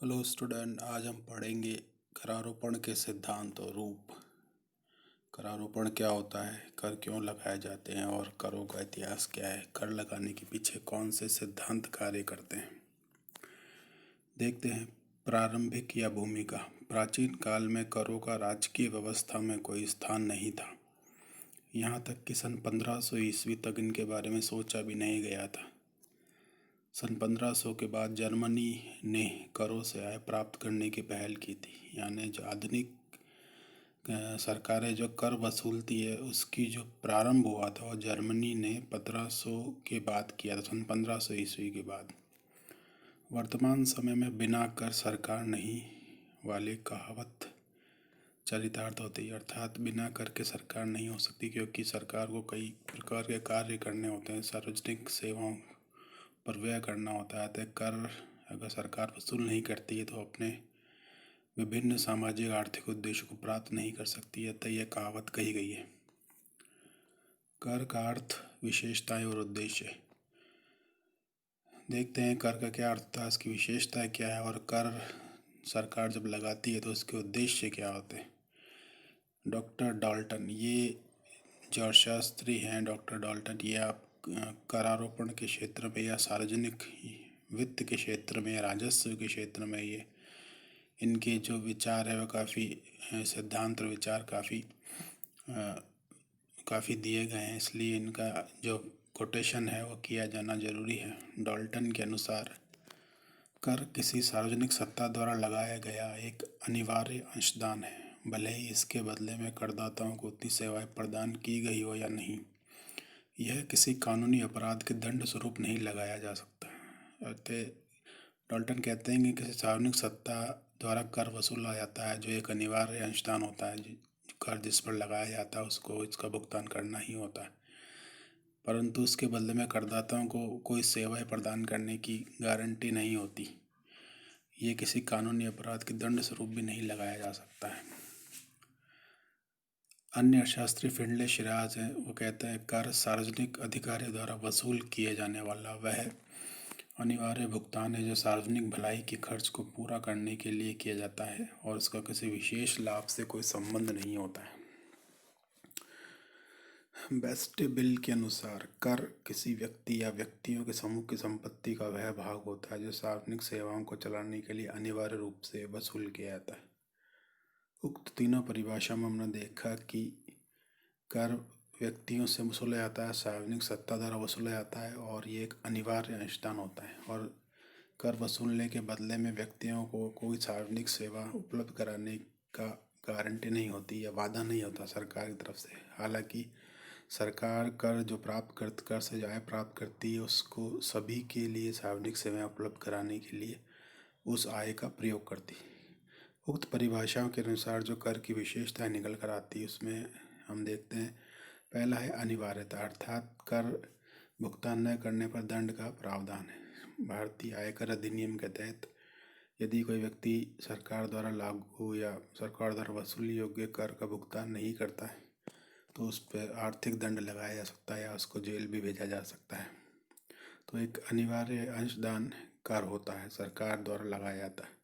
Hello student, आज हम पढ़ेंगे करारोपण के सिद्धांत और रूप। करारोपण क्या होता है, कर क्यों लगाए जाते हैं और करों का इतिहास क्या है, कर लगाने के पीछे कौन से सिद्धांत कार्य करते हैं। देखते हैं प्रारंभिक या भूमिका। प्राचीन काल में करों का राजकीय व्यवस्था में कोई स्थान नहीं था। यहाँ तक कि सन 1500 ईस्वी तक इनके बारे में सोचा भी नहीं गया था। सन 1500 के बाद जर्मनी ने करों से आय प्राप्त करने की पहल की थी। यानी जो आधुनिक सरकारें जो कर वसूलती है उसकी जो प्रारंभ हुआ था वो जर्मनी ने 1500 के बाद किया था, सन 1500 ईस्वी के बाद। वर्तमान समय में बिना कर सरकार नहीं वाली कहावत चरितार्थ होती है, अर्थात बिना कर के सरकार नहीं हो सकती, क्योंकि सरकार को कई प्रकार के कार्य करने होते हैं। सार्वजनिक सेवाओं पर व्यय करना होता है, तो कर अगर सरकार वसूल नहीं करती है तो अपने विभिन्न सामाजिक आर्थिक उद्देश्यों को प्राप्त नहीं कर सकती है। तो यह कहावत कही गई है। कर का अर्थ, विशेषताएं और उद्देश्य। देखते हैं कर का क्या अर्थ था, इसकी विशेषताएं क्या है और कर सरकार जब लगाती है तो उसके उद्देश्य क्या होते हैं। डॉक्टर डाल्टन, ये जो अर्थशास्त्री हैं डॉक्टर डाल्टन, ये आप करारोपण के क्षेत्र में या सार्वजनिक वित्त के क्षेत्र में या राजस्व के क्षेत्र में ये इनके जो विचार है वो काफ़ी सिद्धांत और विचार काफ़ी दिए गए हैं, इसलिए इनका जो कोटेशन है वो किया जाना जरूरी है। डाल्टन के अनुसार कर किसी सार्वजनिक सत्ता द्वारा लगाया गया एक अनिवार्य अंशदान है, भले ही इसके बदले में करदाताओं को उतनी सेवाएं प्रदान की गई हो या नहीं। यह किसी कानूनी अपराध के दंड स्वरूप नहीं लगाया जा सकता। अतः डाल्टन कहते हैं कि किसी सार्वजनिक सत्ता द्वारा कर वसूला जाता है, जो एक अनिवार्य अंशदान होता है। कर जिस पर लगाया जाता है उसको इसका भुगतान करना ही होता है, परंतु उसके बदले में करदाताओं को कोई सेवाएं प्रदान करने की गारंटी नहीं होती। ये किसी कानूनी अपराध के दंड स्वरूप भी नहीं लगाया जा सकता है। अन्य अर्थशास्त्री फिंडले शिराज हैं, वो कहते हैं कर सार्वजनिक अधिकारियों द्वारा वसूल किए जाने वाला वह अनिवार्य भुगतान है जो सार्वजनिक भलाई के खर्च को पूरा करने के लिए किया जाता है और उसका किसी विशेष लाभ से कोई संबंध नहीं होता है। बेस्ट बिल के अनुसार कर किसी व्यक्ति या व्यक्तियों के समूह की संपत्ति का वह भाग होता है जो सार्वजनिक सेवाओं को चलाने के लिए अनिवार्य रूप से वसूल किया जाता है। उक्त तीनों परिभाषा में हमने देखा कि कर व्यक्तियों से वसूला जाता है, सार्वजनिक सत्ता द्वारा वसूला जाता है और ये एक अनिवार्य अंशदान होता है। और कर वसूलने के बदले में व्यक्तियों को कोई सार्वजनिक सेवा उपलब्ध कराने का गारंटी नहीं होती या वादा नहीं होता सरकार की तरफ से। हालांकि सरकार कर जो कर से जो आय प्राप्त करती है उसको सभी के लिए सार्वजनिक सेवाएं उपलब्ध कराने के लिए उस आय का प्रयोग करती है। उक्त परिभाषाओं के अनुसार जो कर की विशेषताएं निकल कर आती है उसमें हम देखते हैं, पहला है अनिवार्यता, अर्थात कर भुगतान न करने पर दंड का प्रावधान है। भारतीय आयकर अधिनियम के तहत यदि कोई व्यक्ति सरकार द्वारा लागू या सरकार द्वारा वसूली योग्य कर का भुगतान नहीं करता है तो उस पर आर्थिक दंड लगाया जा सकता है या उसको जेल भी भेजा जा सकता है। तो एक अनिवार्य अंशदान कर होता है, सरकार द्वारा लगाया जाता है।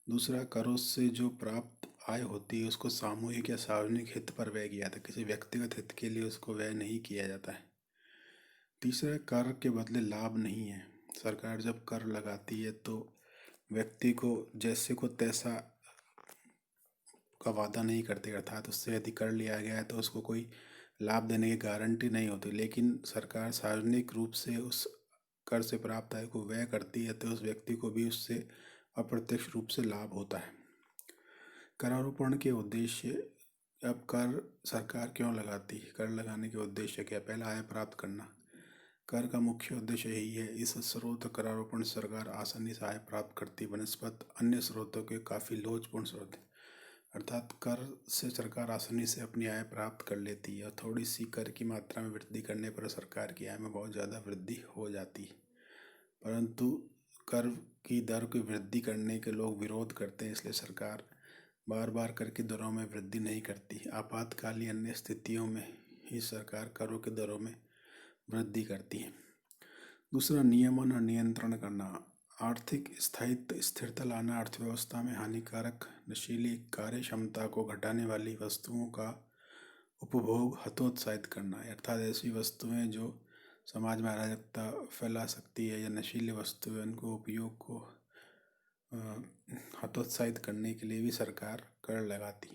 दूसरा, करों से जो प्राप्त आय होती है उसको सामूहिक या सार्वजनिक हित पर व्यय किया जाता है, किसी व्यक्तिगत हित के लिए उसको व्यय नहीं किया जाता है। तीसरा, कर के बदले लाभ नहीं है। सरकार जब कर लगाती है तो व्यक्ति को जैसे को तैसा का वादा नहीं करती, अर्थात उससे यदि कर लिया गया है तो उसको कोई लाभ देने की गारंटी नहीं होती, लेकिन सरकार सार्वजनिक रूप से उस कर से प्राप्त आय को व्यय करती है तो उस व्यक्ति को भी उससे अप्रत्यक्ष रूप से लाभ होता है। करारोपण के उद्देश्य। अब कर सरकार क्यों लगाती है, कर लगाने के उद्देश्य क्या। पहला, आय प्राप्त करना। कर का मुख्य उद्देश्य यही है। इस स्रोत करारोपण सरकार आसानी से आय प्राप्त करती बनस्पत अन्य स्रोतों के काफ़ी लोचपूर्ण स्रोत है, अर्थात कर से सरकार आसानी से अपनी आय प्राप्त कर लेती है और थोड़ी सी कर की मात्रा में वृद्धि करने पर सरकार की आय में बहुत ज़्यादा वृद्धि हो जाती है। परंतु कर की दर की वृद्धि करने के लोग विरोध करते हैं, इसलिए सरकार बार बार कर की दरों में वृद्धि नहीं करती। आपातकालीन अन्य स्थितियों में ही सरकार करों की दरों में वृद्धि करती है। दूसरा, नियमन और नियंत्रण करना। आर्थिक स्थायित्व स्थिरता लाना, अर्थव्यवस्था में हानिकारक नशीली कार्य क्षमता को घटाने वाली वस्तुओं का उपभोग हतोत्साहित करना है, अर्थात ऐसी वस्तुएं जो समाज में अराजकता फैला सकती है या नशीली वस्तुएं उनको उपयोग को अ, हतोत्साहित करने के लिए भी सरकार कर लगाती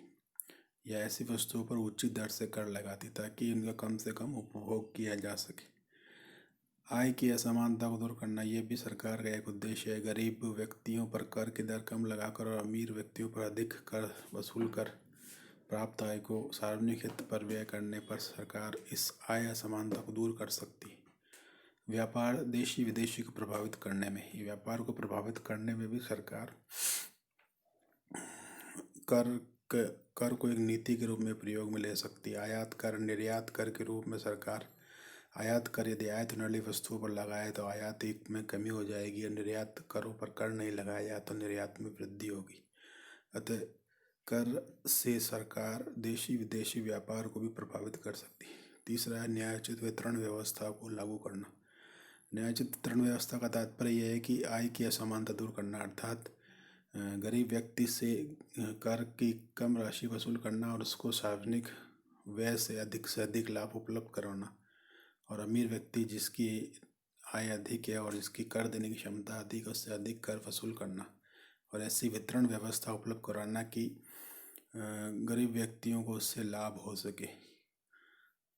या ऐसी वस्तुओं पर उचित दर से कर लगाती ताकि उनका कम से कम उपभोग किया जा सके। आय की असमानता को दूर करना ये भी सरकार का एक उद्देश्य है। गरीब व्यक्तियों पर कर की दर कम लगाकर और अमीर व्यक्तियों पर अधिक कर वसूल कर प्राप्त आय को सार्वजनिक हित पर व्यय करने पर सरकार इस आय असमानता को दूर कर सकती है। व्यापार देशी विदेशी को प्रभावित करने में, व्यापार को प्रभावित करने में भी सरकार कर कर को एक नीति के रूप में प्रयोग में ले सकती है। आयात कर, निर्यात कर के रूप में सरकार आयात कर यदि आयात होने वाली वस्तुओं पर लगाए तो आयात में कमी हो जाएगी और निर्यात करों पर कर नहीं लगाया जाए तो निर्यात में वृद्धि होगी। अतः कर से सरकार देशी विदेशी व्यापार को भी प्रभावित कर सकती है। तीसरा है न्यायोचित वितरण व्यवस्था को लागू करना। न्यायोचित वितरण व्यवस्था का तात्पर्य यह है कि आय की असमानता दूर करना, अर्थात गरीब व्यक्ति से कर की कम राशि वसूल करना और उसको सार्वजनिक व्यय से अधिक लाभ उपलब्ध करवाना, और अमीर व्यक्ति जिसकी आय अधिक है और जिसकी कर देने की क्षमता अधिक है उससे अधिक कर वसूल करना और ऐसी वितरण व्यवस्था उपलब्ध कराना कि गरीब व्यक्तियों को उससे लाभ हो सके।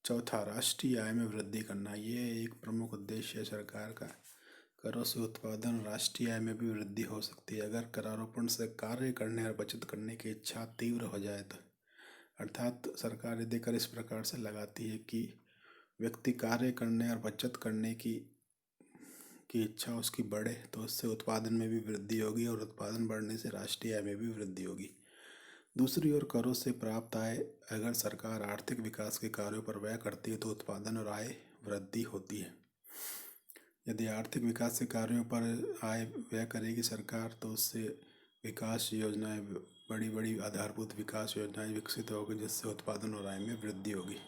चौथा, राष्ट्रीय आय में वृद्धि करना। ये एक प्रमुख उद्देश्य है सरकार का। करों से उत्पादन राष्ट्रीय आय में भी वृद्धि हो सकती है अगर करारोपण से कार्य करने और बचत करने की इच्छा तीव्र हो जाए तो, अर्थात सरकार यदि कर इस प्रकार से लगाती है कि व्यक्ति कार्य करने और बचत करने की इच्छा उसकी बढ़े तो उससे उत्पादन में भी वृद्धि होगी और उत्पादन बढ़ने से राष्ट्रीय आय में भी वृद्धि होगी। दूसरी ओर करों से प्राप्त आय अगर सरकार आर्थिक विकास के कार्यों पर व्यय करती है तो उत्पादन और आय वृद्धि होती है। यदि आर्थिक विकास के कार्यों पर आय व्यय करेगी सरकार तो उससे विकास योजनाएं, बड़ी बड़ी आधारभूत विकास योजनाएं विकसित होगी जिससे उत्पादन और आय में वृद्धि होगी।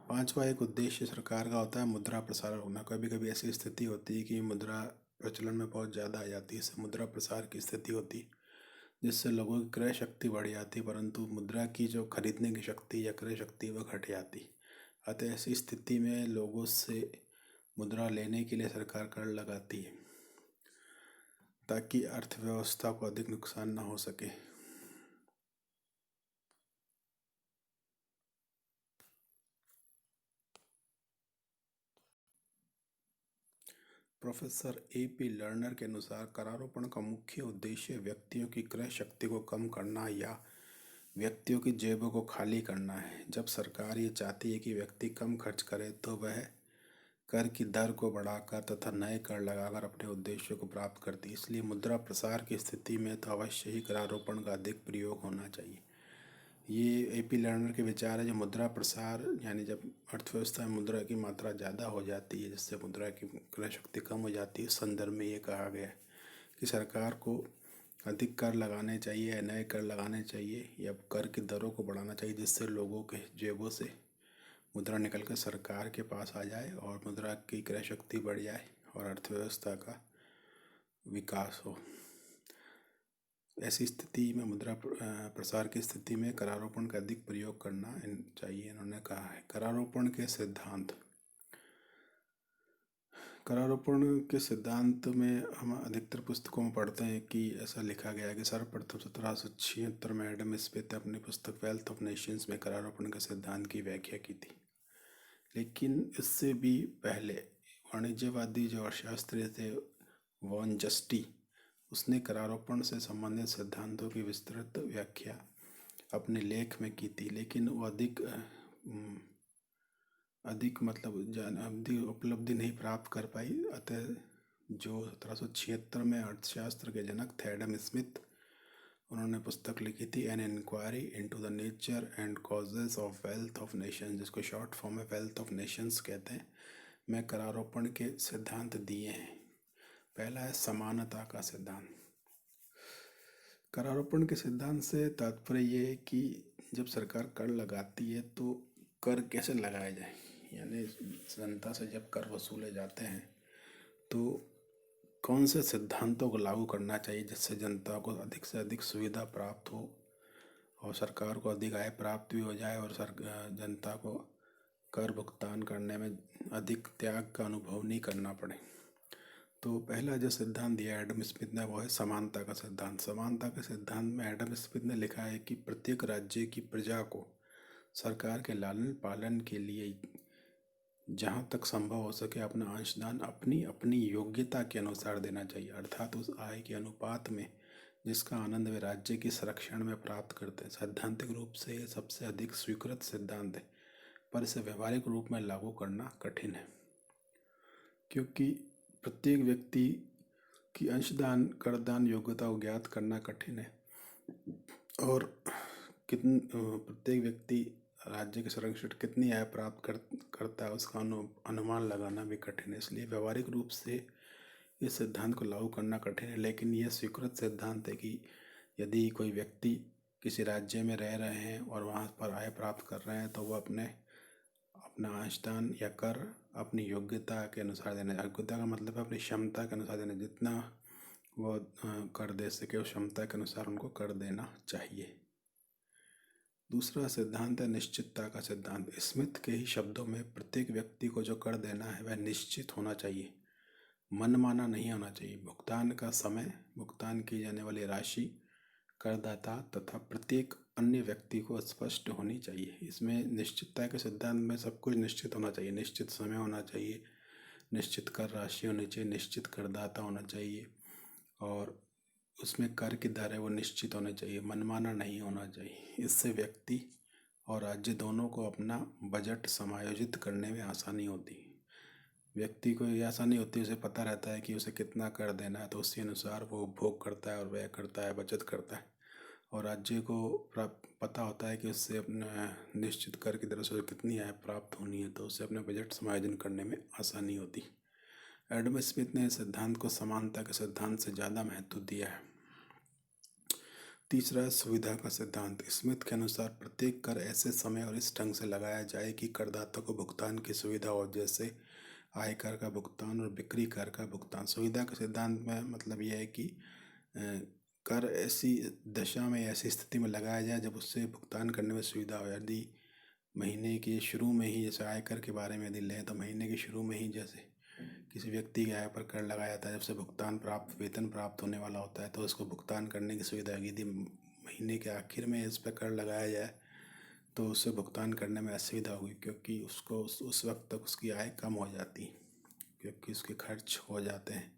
पांचवा एक उद्देश्य सरकार का होता है मुद्रा प्रसार होना। कभी कभी ऐसी स्थिति होती है कि मुद्रा प्रचलन में बहुत ज़्यादा आ जाती है, इससे मुद्रा प्रसार की स्थिति होती है जिससे लोगों की क्रय शक्ति बढ़ जाती है परंतु मुद्रा की जो खरीदने की शक्ति या क्रय शक्ति वह घट जाती। अतः ऐसी स्थिति में लोगों से मुद्रा लेने के लिए सरकार कर लगाती है ताकि अर्थव्यवस्था को अधिक नुकसान न हो सके। Professor A.P. लर्नर के अनुसार करारोपण का मुख्य उद्देश्य व्यक्तियों की क्रय शक्ति को कम करना या व्यक्तियों की जेबों को खाली करना है। जब सरकार ये चाहती है कि व्यक्ति कम खर्च करे तो वह कर की दर को बढ़ाकर तथा नए कर लगाकर अपने उद्देश्यों को प्राप्त करती है। इसलिए मुद्रा प्रसार की स्थिति में तो अवश्य ही करारोपण का अधिक प्रयोग होना चाहिए। ये A.P. लर्नर के विचार है। जो मुद्रा प्रसार यानी जब अर्थव्यवस्था में मुद्रा की मात्रा ज़्यादा हो जाती है जिससे मुद्रा की क्रय शक्ति कम हो जाती है, इस संदर्भ में ये कहा गया है कि सरकार को अधिक कर लगाने चाहिए, नए कर लगाने चाहिए या कर की दरों को बढ़ाना चाहिए जिससे लोगों के जेबों से मुद्रा निकल कर सरकार के पास आ जाए और मुद्रा की क्रय शक्ति बढ़ जाए और अर्थव्यवस्था का विकास हो। ऐसी स्थिति में मुद्रा प्रसार की स्थिति में करारोपण का अधिक प्रयोग करना चाहिए, इन्होंने कहा है। करारोपण के सिद्धांत। करारोपण के सिद्धांत में हम अधिकतर पुस्तकों में पढ़ते हैं कि ऐसा लिखा गया है कि सर्वप्रथम 1776 में एडम स्मिथ ने अपनी पुस्तक वेल्थ ऑफ नेशंस में करारोपण के सिद्धांत की व्याख्या की थी। लेकिन इससे भी पहले वाणिज्यवादी जो अर्थशास्त्री थे वॉन जस्टी, उसने करारोपण से संबंधित सिद्धांतों की विस्तृत व्याख्या अपने लेख में की थी, लेकिन वो अधिक उपलब्धि नहीं प्राप्त कर पाई। अतः जो 1776 में अर्थशास्त्र के जनक थे एडम स्मिथ, उन्होंने पुस्तक लिखी थी an inquiry into the nature and causes of wealth of nations, जिसको शॉर्ट फॉर्म में वेल्थ ऑफ नेशंस कहते हैं, में करारोपण के सिद्धांत दिए हैं। पहला है समानता का सिद्धांत। करारोपण के सिद्धांत से तात्पर्य ये है कि जब सरकार कर लगाती है तो कर कैसे लगाया जाए, यानी जनता से जब कर वसूले जाते हैं तो कौन से सिद्धांतों को लागू करना चाहिए जिससे जनता को अधिक से अधिक सुविधा प्राप्त हो और सरकार को अधिक आय प्राप्त भी हो जाए और जनता को कर भुगतान करने में अधिक त्याग का अनुभव नहीं करना पड़े। तो पहला जो सिद्धांत दिया एडम स्मिथ ने वो है समानता का सिद्धांत। समानता के सिद्धांत में एडम स्मिथ ने लिखा है कि प्रत्येक राज्य की प्रजा को सरकार के लालन पालन के लिए जहाँ तक संभव हो सके अपना अंशदान अपनी अपनी योग्यता के अनुसार देना चाहिए, अर्थात उस आय के अनुपात में जिसका आनंद वे राज्य के संरक्षण में प्राप्त करते हैं। सैद्धांतिक रूप से ये सबसे अधिक स्वीकृत सिद्धांत है, पर इसे व्यवहारिक रूप में लागू करना कठिन है, क्योंकि प्रत्येक व्यक्ति की अंशदान करदान योग्यता को ज्ञात करना कठिन है और प्रत्येक व्यक्ति राज्य के संरक्षण कितनी आय प्राप्त करता है उसका अनुमान लगाना भी कठिन है। इसलिए व्यवहारिक रूप से इस सिद्धांत को लागू करना कठिन है, लेकिन यह स्वीकृत सिद्धांत है कि यदि कोई व्यक्ति किसी राज्य में रह रहे हैं और वहाँ पर आय प्राप्त कर रहे हैं तो वह अपना अंशदान या कर अपनी योग्यता के अनुसार देना। योग्यता का मतलब है अपनी क्षमता के अनुसार देना, जितना वो कर दे सके उस क्षमता के अनुसार उनको कर देना चाहिए। दूसरा सिद्धांत है निश्चितता का सिद्धांत। स्मिथ के ही शब्दों में प्रत्येक व्यक्ति को जो कर देना है वह निश्चित होना चाहिए, मनमाना नहीं होना चाहिए। भुगतान का समय, भुगतान की जाने वाली राशि, करदाता तथा प्रत्येक अन्य व्यक्ति को स्पष्ट होनी चाहिए। इसमें निश्चितता के सिद्धांत में सब कुछ निश्चित होना चाहिए। निश्चित समय होना चाहिए, निश्चित कर राशि होनी चाहिए, निश्चित करदाता होना चाहिए और उसमें कर की दर है वो निश्चित होने चाहिए, मनमाना नहीं होना चाहिए। इससे व्यक्ति और राज्य दोनों को अपना बजट समायोजित करने में आसानी होती है। व्यक्ति को ये आसानी होती है, उसे पता रहता है कि उसे कितना कर देना है, तो उसी अनुसार वो उपभोग करता है और व्यय करता है, बचत करता है। और राज्य को पता होता है कि उससे अपना निश्चित कर की दर से कितनी आय प्राप्त होनी है, तो उसे अपने बजट समायोजन करने में आसानी होती है। एडम स्मिथ ने इस सिद्धांत को समानता के सिद्धांत से ज़्यादा महत्व दिया है। तीसरा, सुविधा का सिद्धांत। स्मिथ के अनुसार प्रत्येक कर ऐसे समय और इस ढंग से लगाया जाए कि करदाता को भुगतान की सुविधा हो, जैसे आयकर का भुगतान और बिक्री कर का भुगतान। सुविधा के सिद्धांत में मतलब यह है कि कर ऐसी दशा में, ऐसी स्थिति में लगाया जाए जब उससे भुगतान करने में सुविधा हो। यदि महीने के शुरू में ही, जैसे आयकर के बारे में यदि लें तो महीने के शुरू में ही जैसे किसी व्यक्ति के आय पर कर लगाया जाता है, जब से वेतन प्राप्त होने वाला होता है तो उसको भुगतान करने की सुविधा है। यदि महीने के आखिर में इस पर कर लगाया जाए तो उससे भुगतान करने में असुविधा होगी, क्योंकि उसको उस वक्त तक उसकी आय कम हो जाती है, क्योंकि उसके खर्च हो जाते हैं।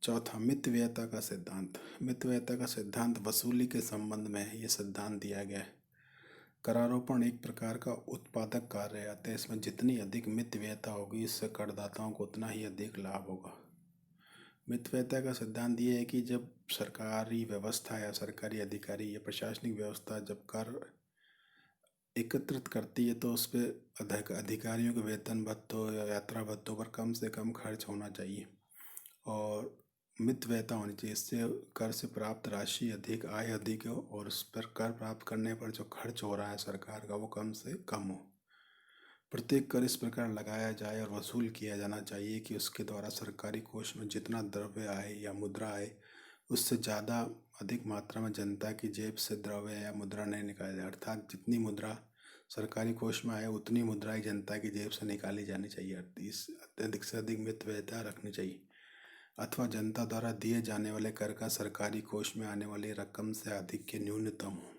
चौथा, मितव्ययता का सिद्धांत। मितव्ययता का सिद्धांत वसूली के संबंध में है। ये सिद्धांत दिया गया है, करारोपण एक प्रकार का उत्पादक कार्य है, अतः इसमें जितनी अधिक मितव्ययता होगी इससे करदाताओं को उतना ही अधिक लाभ होगा। मितव्ययता का सिद्धांत ये है कि जब सरकारी व्यवस्था या सरकारी अधिकारी या प्रशासनिक व्यवस्था जब कर एकत्रित करती है तो उस पर अधिकारियों के वेतन भत्तों या यात्रा भत्तों पर कम से कम खर्च होना चाहिए और मितव्ययता होनी चाहिए। इससे कर से प्राप्त राशि अधिक, आय अधिक हो और उस पर कर प्राप्त करने पर जो खर्च हो रहा है सरकार का वो कम से कम हो। प्रत्येक कर इस प्रकार लगाया जाए और वसूल किया जाना चाहिए कि उसके द्वारा सरकारी कोष में जितना द्रव्य आए या मुद्रा आए उससे ज़्यादा अधिक मात्रा में जनता की जेब से द्रव्य या मुद्रा नहीं निकाली जाए, अर्थात जितनी मुद्रा सरकारी कोष में आए उतनी मुद्रा ही जनता की जेब से निकाली जानी चाहिए। इस अधिक से अधिक मितव्ययता रखनी चाहिए, अथवा जनता द्वारा दिए जाने वाले कर का सरकारी कोष में आने वाली रकम से अधिक के न्यूनतम हो।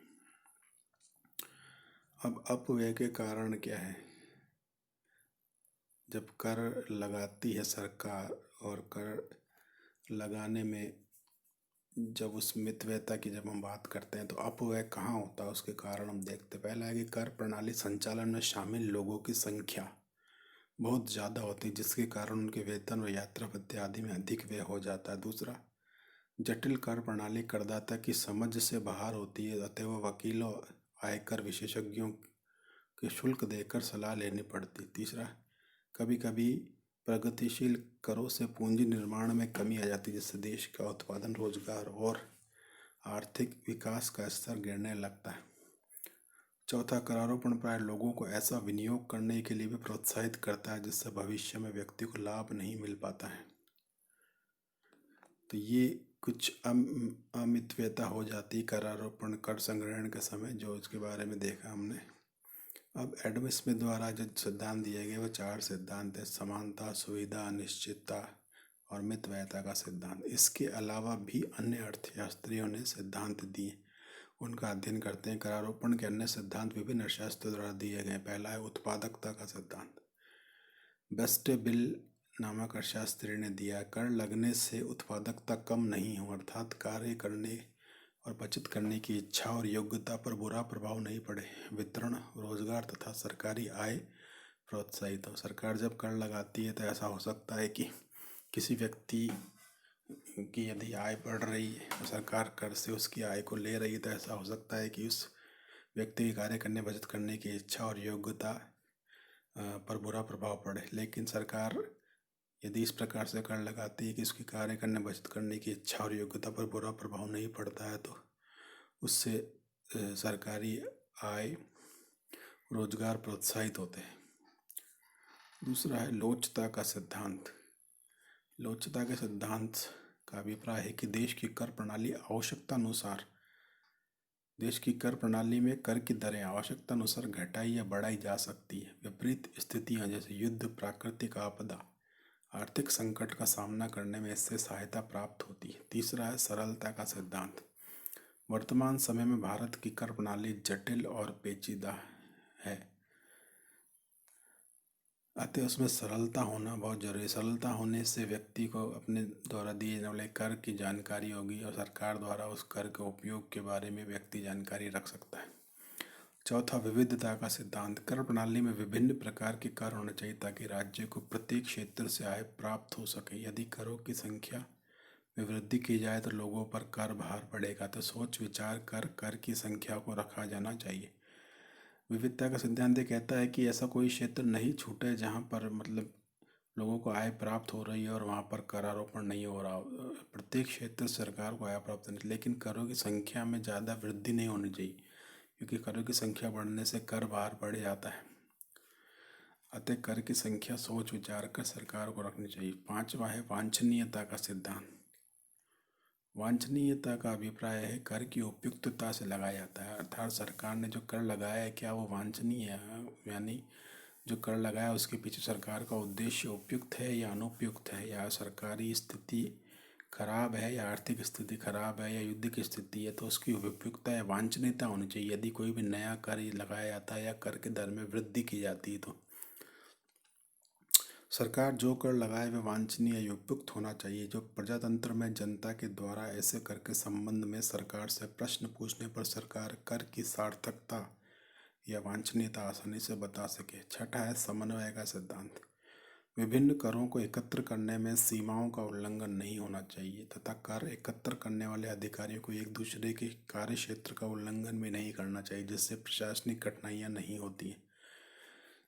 अब अपव्यय के कारण क्या है? जब कर लगाती है सरकार और कर लगाने में जब उस मितव्ययता की जब हम बात करते हैं तो अपव्यय कहाँ होता है, उसके कारण हम देखते। पहला है कि कर प्रणाली संचालन में शामिल लोगों की संख्या बहुत ज़्यादा होती है, जिसके कारण उनके वेतन और यात्रा भत्ते आदि में अधिक व्यय हो जाता है। दूसरा, जटिल कर प्रणाली करदाता की समझ से बाहर होती है, अतः वह वकीलों, आयकर विशेषज्ञों के शुल्क देकर सलाह लेनी पड़ती। तीसरा, कभी कभी प्रगतिशील करों से पूंजी निर्माण में कमी आ जाती है, जिससे देश का उत्पादन, रोजगार और आर्थिक विकास का स्तर गिरने लगता है। चौथा, करारोपण प्राय लोगों को ऐसा विनियोग करने के लिए भी प्रोत्साहित करता है जिससे भविष्य में व्यक्ति को लाभ नहीं मिल पाता है। तो ये कुछ अमितव्यता हो जाती कर आरोपण कर संग्रहण के समय, जो इसके बारे में देखा हमने। अब एडम स्मिथ द्वारा जो सिद्धांत दिए गए वो 4 सिद्धांत है: समानता, सुविधा, अनिश्चितता और मितव्ययता का सिद्धांत। इसके अलावा भी अन्य अर्थशास्त्रियों ने सिद्धांत दिए, उनका अध्ययन करते हैं। करारोपण के अन्य सिद्धांत विभिन्न अर्थशास्त्रियों द्वारा दिए गए। पहला है उत्पादकता का सिद्धांत। बेस्टेबिल नामक अर्थशास्त्री ने दिया, कर लगने से उत्पादकता कम नहीं हो, अर्थात कार्य करने और बचत करने की इच्छा और योग्यता पर बुरा प्रभाव नहीं पड़े। वितरण, रोजगार तथा सरकारी आय प्रोत्साहित हो। सरकार जब कर लगाती है तो ऐसा हो सकता है कि किसी व्यक्ति की यदि आय बढ़ रही है और सरकार कर से उसकी आय को ले रही है, तो ऐसा हो सकता है कि उस व्यक्ति की कार्य करने, बचत करने की इच्छा और योग्यता पर बुरा प्रभाव पड़े। लेकिन सरकार यदि इस प्रकार से कर लगाती है कि उसकी कार्य करने, बचत करने की इच्छा और योग्यता पर बुरा प्रभाव नहीं पड़ता है, तो उससे सरकारी आय, रोजगार प्रोत्साहित होते हैं। दूसरा है लोचता का सिद्धांत। लोचता के सिद्धांत का अभिप्राय है कि देश की कर प्रणाली आवश्यकतानुसार देश की कर प्रणाली में कर की दरें आवश्यकता अनुसार घटाई या बढ़ाई जा सकती है। विपरीत स्थितियां जैसे युद्ध, प्राकृतिक आपदा, आर्थिक संकट का सामना करने में इससे सहायता प्राप्त होती है। तीसरा है सरलता का सिद्धांत। वर्तमान समय में भारत की कर प्रणाली जटिल और पेचीदा है, अतः उसमें सरलता होना बहुत जरूरी है। सरलता होने से व्यक्ति को अपने द्वारा दिए जाने वाले कर की जानकारी होगी और सरकार द्वारा उस कर के उपयोग के बारे में व्यक्ति जानकारी रख सकता है। चौथा, विविधता का सिद्धांत। कर प्रणाली में विभिन्न प्रकार के कर होने चाहिए ताकि राज्य को प्रत्येक क्षेत्र से आय प्राप्त हो सके। यदि करों की संख्या में वृद्धि की जाए तो लोगों पर कर भार पड़ेगा, तो सोच विचार कर की संख्या को रखा जाना चाहिए। विविधता का सिद्धांत ये कहता है कि ऐसा कोई क्षेत्र नहीं छूटे जहाँ पर मतलब लोगों को आय प्राप्त हो रही है और वहाँ पर कर आरोपण नहीं हो रहा। प्रत्येक क्षेत्र सरकार को आय प्राप्त होनी, लेकिन करों की संख्या में ज़्यादा वृद्धि नहीं होनी चाहिए, क्योंकि करों की संख्या बढ़ने से कर भार बढ़ जाता है। अतः कर की संख्या सोच विचार कर सरकार को रखनी चाहिए। पांचवा है वांछनीयता का सिद्धांत। वांछनीयता का अभिप्राय है कर की उपयुक्तता से लगाया जाता है, अर्थात सरकार ने जो कर लगाया है क्या वो वांछनीय है, यानी जो कर लगाया उसके पीछे सरकार का उद्देश्य उपयुक्त है या अनुपयुक्त है, या सरकारी स्थिति खराब है या आर्थिक स्थिति खराब है या युद्ध की स्थिति है, तो उसकी उपयुक्तता या वांछनीयता होनी चाहिए। यदि कोई भी नया कर लगाया जाता है या कर के दर में वृद्धि की जाती है, तो सरकार जो कर लगाए वह वांछनीय या उपयुक्त होना चाहिए। जो प्रजातंत्र में जनता के द्वारा ऐसे कर के संबंध में सरकार से प्रश्न पूछने पर सरकार कर की सार्थकता या वांछनीयता आसानी से बता सके। छठा है समन्वय का सिद्धांत। विभिन्न करों को एकत्र करने में सीमाओं का उल्लंघन नहीं होना चाहिए तथा कर एकत्र करने वाले अधिकारियों को एक दूसरे के कार्य क्षेत्र का उल्लंघन भी नहीं करना चाहिए, जिससे प्रशासनिक कठिनाइयाँ नहीं होती हैं।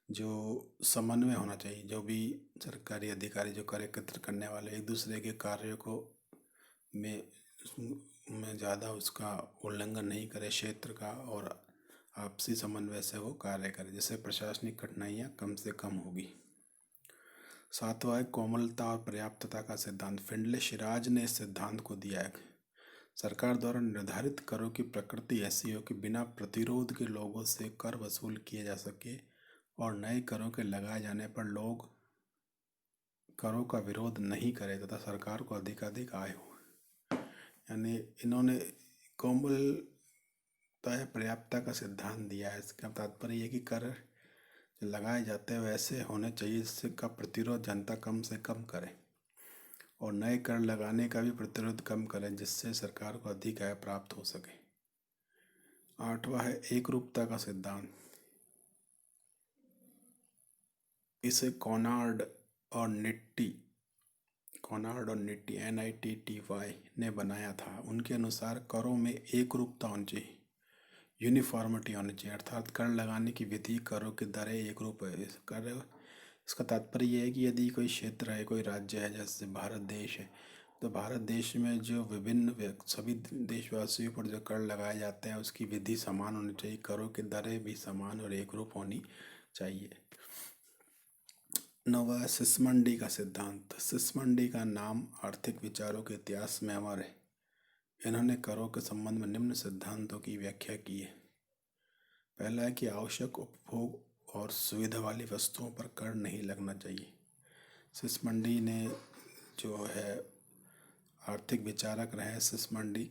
जो समन्वय होना चाहिए, जो भी सरकारी अधिकारी जो कर एकत्र करने वाले एक दूसरे के कार्यों को में ज़्यादा उसका उल्लंघन नहीं करे क्षेत्र का, और आपसी समन्वय से वो कार्य करे, जिससे प्रशासनिक कठिनाइयाँ कम से कम होगी। सातवां है कोमलता और पर्याप्तता का सिद्धांत। फिंडले शिराज ने इस सिद्धांत को दिया है। सरकार द्वारा निर्धारित करों की प्रकृति ऐसी हो कि बिना प्रतिरोध के लोगों से कर वसूल किए जा सके और नए करों के लगाए जाने पर लोग करों का विरोध नहीं करें तथा सरकार को अधिकाधिक आय हो। यानी इन्होंने कोमलता या पर्याप्तता का सिद्धांत दिया है। इसका तात्पर्य ये कि कर लगाए जाते हैं वैसे होने चाहिए जिससे का प्रतिरोध जनता कम से कम करे, और नए कर लगाने का भी प्रतिरोध कम करें जिससे सरकार को अधिक आय प्राप्त हो सके। आठवां है एकरूपता का सिद्धांत। इसे कॉनार्ड और निट्टी NITTY ने बनाया था। उनके अनुसार करों में एक रूपता होनी चाहिए, यूनिफॉर्मिटी होनी चाहिए, अर्थात कर लगाने की विधि, करों की दरें एक रूप है। इसका तात्पर्य यह है कि यदि कोई क्षेत्र है, कोई राज्य है, जैसे भारत देश है, तो भारत देश में जो विभिन्न सभी देशवासियों पर जो कर लगाए जाते हैं उसकी विधि समान होनी चाहिए, करों की दरें भी समान और एक रूप होनी चाहिए। नवा सिसमंडी का सिद्धांत। सिसमंडी का नाम आर्थिक विचारों के इतिहास में अमर है। इन्होंने करों के संबंध में निम्न सिद्धांतों की व्याख्या की है। पहला है कि आवश्यक उपभोग और सुविधा वाली वस्तुओं पर कर नहीं लगना चाहिए। सिसमंडी ने जो है आर्थिक विचारक रहे सिसमंडी,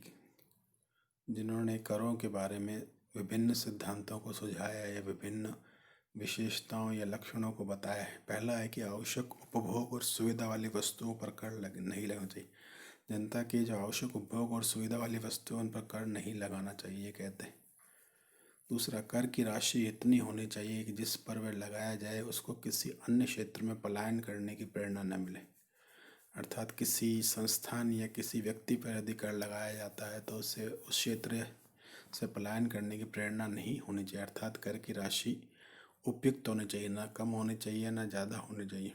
जिन्होंने करों के बारे में विभिन्न सिद्धांतों को सुझाया या विभिन्न विशेषताओं या लक्षणों को बताया है। पहला है कि आवश्यक उपभोग और सुविधा वाली वस्तुओं पर कर नहीं लगना चाहिए। जनता की जो आवश्यक उपभोग और सुविधा वाली वस्तुओं पर कर नहीं लगाना चाहिए कहते हैं। दूसरा, कर की राशि इतनी होनी चाहिए कि जिस पर वह लगाया जाए उसको किसी अन्य क्षेत्र में पलायन करने की प्रेरणा न मिले। अर्थात किसी संस्थान या किसी व्यक्ति पर यदि कर लगाया जाता है तो उससे उस क्षेत्र से पलायन करने की प्रेरणा नहीं होनी चाहिए। अर्थात कर की राशि उपयुक्त होनी चाहिए, ना कम होनी चाहिए ना ज़्यादा होनी चाहिए।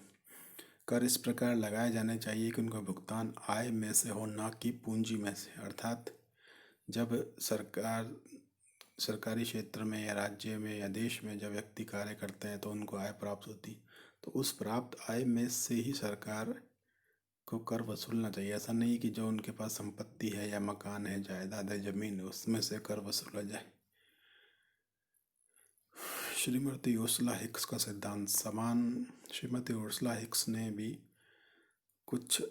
कर इस प्रकार लगाए जाने चाहिए कि उनका भुगतान आय में से हो, ना कि पूंजी में से। अर्थात जब सरकारी क्षेत्र में या राज्य में या देश में जब व्यक्ति कार्य करते हैं तो उनको आय प्राप्त होती, तो उस प्राप्त आय में से ही सरकार को कर वसूलना चाहिए। ऐसा नहीं कि जो उनके पास संपत्ति है या मकान है, जायदाद है, जमीन है, उसमें से कर वसूला जाए। श्रीमती उर्सुला हिक्स का सिद्धांत। श्रीमती उर्सुला हिक्स ने भी कुछ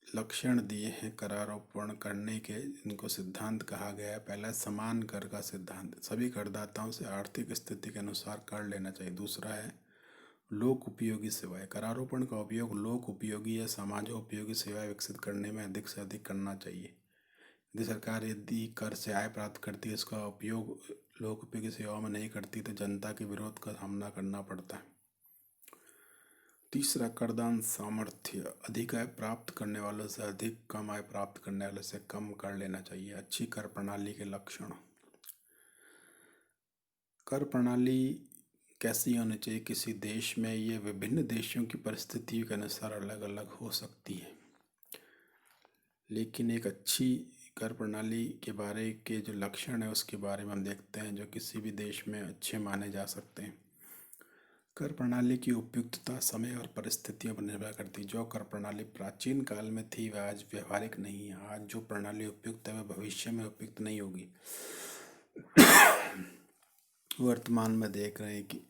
लक्षण दिए हैं करारोपण करने के, इनको सिद्धांत कहा गया है। पहला, समान कर का सिद्धांत। सभी करदाताओं से आर्थिक स्थिति के अनुसार कर लेना चाहिए। दूसरा है लोक उपयोगी सेवाएं। करारोपण का उपयोग लोक उपयोगी या समाजोपयोगी सेवाएं विकसित करने में अधिक से अधिक करना चाहिए। यदि सरकार यदि कर से आय प्राप्त करती है, इसका उपयोग लोक उपयोगी सेवाओं में नहीं करती, तो जनता के विरोध का सामना करना पड़ता है। तीसरा, करदान सामर्थ्य। अधिक आय प्राप्त करने वालों से अधिक, कम आय प्राप्त करने वालों से कम कर लेना चाहिए। अच्छी कर प्रणाली के लक्षण। कर प्रणाली कैसी होनी चाहिए किसी देश में, ये विभिन्न देशों की परिस्थितियों के अनुसार अलग अलग हो सकती है, लेकिन एक अच्छी कर प्रणाली के बारे के जो लक्षण है उसके बारे में हम देखते हैं जो किसी भी देश में अच्छे माने जा सकते हैं। कर प्रणाली की उपयुक्तता समय और परिस्थितियों पर निर्भर करती है। जो कर प्रणाली प्राचीन काल में थी वह आज व्यवहारिक नहीं है। आज जो प्रणाली उपयुक्त है वह भविष्य में उपयुक्त नहीं होगी। वर्तमान में देख रहे हैं कि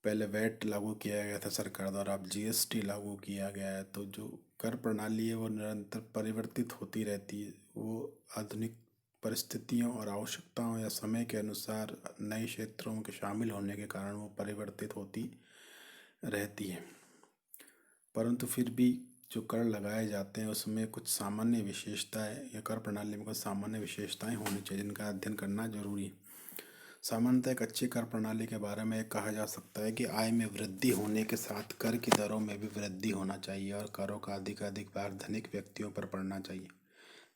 पहले वैट लागू किया गया था सरकार द्वारा, अब जीएसटी लागू किया गया है। तो जो कर प्रणाली है वो निरंतर परिवर्तित होती रहती है। वो आधुनिक परिस्थितियों और आवश्यकताओं या समय के अनुसार नए क्षेत्रों के शामिल होने के कारण वो परिवर्तित होती रहती है। परंतु फिर भी जो कर लगाए जाते हैं उसमें कुछ सामान्य विशेषताएं या कर प्रणाली में कुछ सामान्य विशेषताएं होनी चाहिए जिनका अध्ययन करना जरूरी है। सामान्यतः एक अच्छी कर प्रणाली के बारे में कहा जा सकता है कि आय में वृद्धि होने के साथ कर की दरों में भी वृद्धि होना चाहिए और करों का अधिक भार धनिक व्यक्तियों पर पड़ना चाहिए।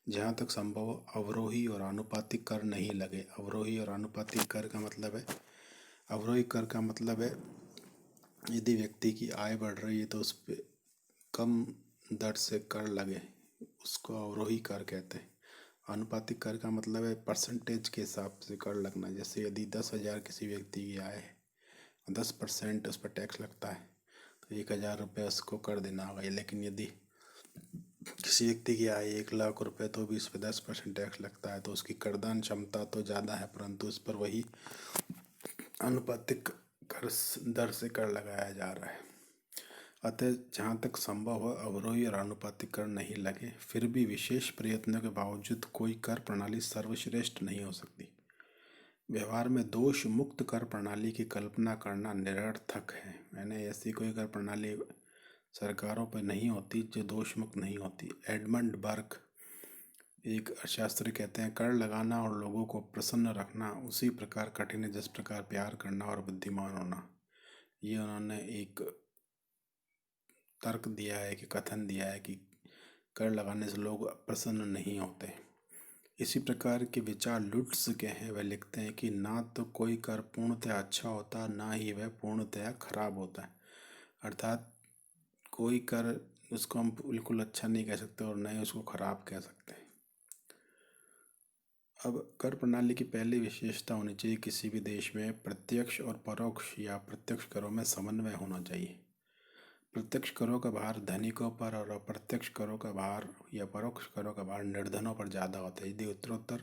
जहाँ तक संभव हो अवरोही और आनुपातिक कर नहीं लगे। अवरोही और आनुपातिक कर का मतलब है, अवरोही कर का मतलब है यदि व्यक्ति की आय बढ़ रही है तो उस पर कम दर से कर लगे, उसको अवरोही कर कहते हैं। आनुपातिक कर का मतलब है परसेंटेज के हिसाब से कर लगना। जैसे यदि 10,000 किसी व्यक्ति की आय है, 10% उस पर टैक्स लगता है, तो 1,000 रुपये उसको कर देना होगा। लेकिन यदि किसी व्यक्ति की आय 1,00,000 रुपये तो भी उस पर 10% टैक्स लगता है, तो उसकी करदान क्षमता तो ज़्यादा है परंतु उस पर वही आनुपातिक कर दर से कर लगाया जा रहा है। अतः जहाँ तक संभव हो अवरोही और आनुपातिक कर नहीं लगे। फिर भी विशेष प्रयत्नों के बावजूद कोई कर प्रणाली सर्वश्रेष्ठ नहीं हो सकती। व्यवहार में दोष मुक्त कर प्रणाली की कल्पना करना निरर्थक है। मैंने ऐसी कोई कर प्रणाली सरकारों पर नहीं होती जो दोष मुक्त नहीं होती। एडमंड बर्क एक अर्थशास्त्री कहते हैं, कर लगाना और लोगों को प्रसन्न रखना उसी प्रकार कठिन है जिस प्रकार प्यार करना और बुद्धिमान होना। ये उन्होंने एक तर्क दिया है कि कथन दिया है कि कर लगाने से लोग प्रसन्न नहीं होते। इसी प्रकार के विचार लुट्स के हैं। वह लिखते हैं कि ना तो कोई कर पूर्णतः अच्छा होता, ना ही वह पूर्णतः खराब होता है। अर्थात कोई कर उसको हम बिल्कुल अच्छा नहीं कह सकते और न ही उसको खराब कह सकते हैं। अब कर प्रणाली की पहली विशेषता होनी चाहिए किसी भी देश में प्रत्यक्ष और परोक्ष या प्रत्यक्ष करों में समन्वय होना चाहिए। प्रत्यक्ष करों का भार धनिकों पर और अप्रत्यक्ष करों का भार या परोक्ष करों का भार निर्धनों पर ज़्यादा होता है। यदि उत्तरोत्तर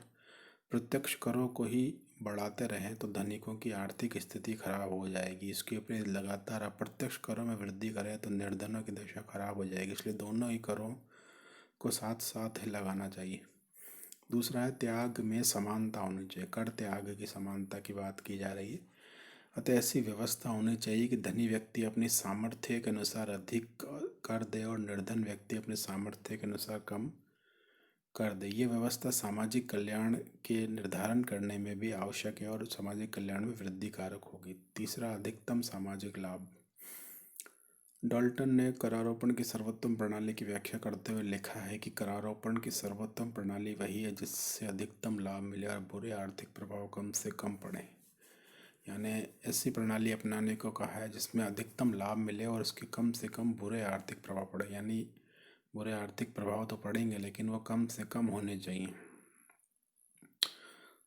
प्रत्यक्ष करों को ही बढ़ाते रहें तो धनिकों की आर्थिक स्थिति खराब हो जाएगी। इसके विपरीत लगातार अप्रत्यक्ष करों में वृद्धि करें तो निर्धनों की दशा खराब हो जाएगी। इसलिए दोनों ही करों को साथ साथ ही लगाना चाहिए। दूसरा है त्याग में समानता होनी चाहिए। कर त्याग की समानता की बात की जा रही है। अतः ऐसी व्यवस्था होनी चाहिए कि धनी व्यक्ति अपनी सामर्थ्य के अनुसार अधिक कर दे और निर्धन व्यक्ति अपने सामर्थ्य के अनुसार कम कर दे। ये व्यवस्था सामाजिक कल्याण के निर्धारण करने में भी आवश्यक है और सामाजिक कल्याण में वृद्धि कारक होगी। तीसरा, अधिकतम सामाजिक लाभ। डाल्टन ने करारोपण की सर्वोत्तम प्रणाली की व्याख्या करते हुए लिखा है कि करारोपण की सर्वोत्तम प्रणाली वही है जिससे अधिकतम लाभ मिले और बुरे आर्थिक प्रभाव कम से कम पड़े। यानी ऐसी प्रणाली अपनाने को कहा है जिसमें अधिकतम लाभ मिले और उसके कम से कम बुरे आर्थिक प्रभाव पड़े। यानी बुरे आर्थिक प्रभाव तो पड़ेंगे लेकिन वो कम से कम होने चाहिए।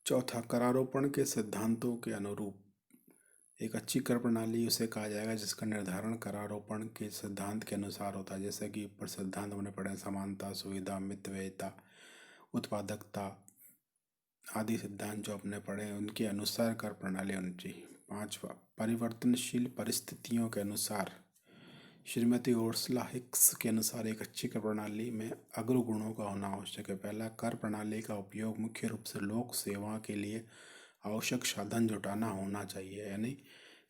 चौथा, करारोपण के सिद्धांतों के अनुरूप। एक अच्छी कर प्रणाली उसे कहा जाएगा जिसका निर्धारण करारोपण के सिद्धांत के अनुसार होता है। जैसे कि ऊपर सिद्धांत हमने पढ़े, समानता, सुविधा, मितव्ययिता, उत्पादकता आदि सिद्धांत जो अपने पढ़े उनके अनुसार कर प्रणाली होनी चाहिए। पांचवा, परिवर्तनशील परिस्थितियों के अनुसार। श्रीमती उर्सुला हिक्स के अनुसार एक अच्छी कर प्रणाली में अग्र गुणों का होना आवश्यक है। पहला, कर प्रणाली का उपयोग मुख्य रूप से लोक सेवा के लिए आवश्यक साधन जुटाना होना चाहिए। यानी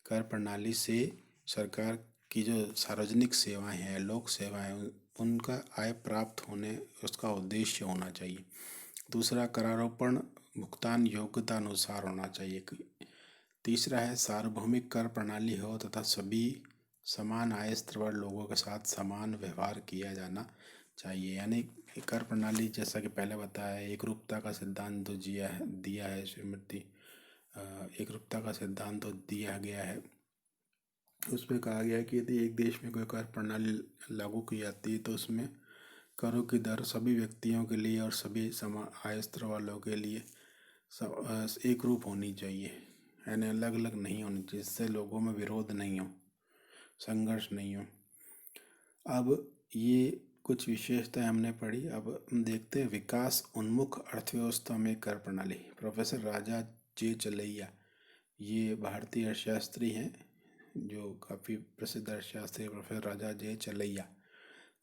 कर प्रणाली से सरकार की जो सार्वजनिक सेवाएं हैं, लोक सेवाएं, उनका आय प्राप्त होने उसका उद्देश्य होना चाहिए। दूसरा, करारोपण भुगतान योग्यता अनुसार होना चाहिए। तीसरा है सार्वभौमिक कर प्रणाली हो तथा सभी समान आय स्तर वाले लोगों के साथ समान व्यवहार किया जाना चाहिए। यानी कर प्रणाली जैसा कि पहले बताया, एक रूपता का सिद्धांत तो दिया है श्रीमती एक रूपता का सिद्धांत तो दिया गया है। उसमें कहा गया है कि यदि एक देश में कोई कर प्रणाली लागू की जाती है तो उसमें करों की दर सभी व्यक्तियों के लिए और सभी समान आय स्तर वालों के लिए एक रूप होनी चाहिए। यानी अलग अलग नहीं होनी चाहिए, जिससे लोगों में विरोध नहीं हो, संघर्ष नहीं हो। अब ये कुछ विशेषताएं हमने पढ़ी। अब हम देखते हैं विकास उन्मुख अर्थव्यवस्था में कर प्रणाली। प्रोफेसर राजा जे चलैया, ये भारतीय अर्थशास्त्री हैं जो काफ़ी प्रसिद्ध अर्थशास्त्री प्रोफेसर राजा जे चलैया।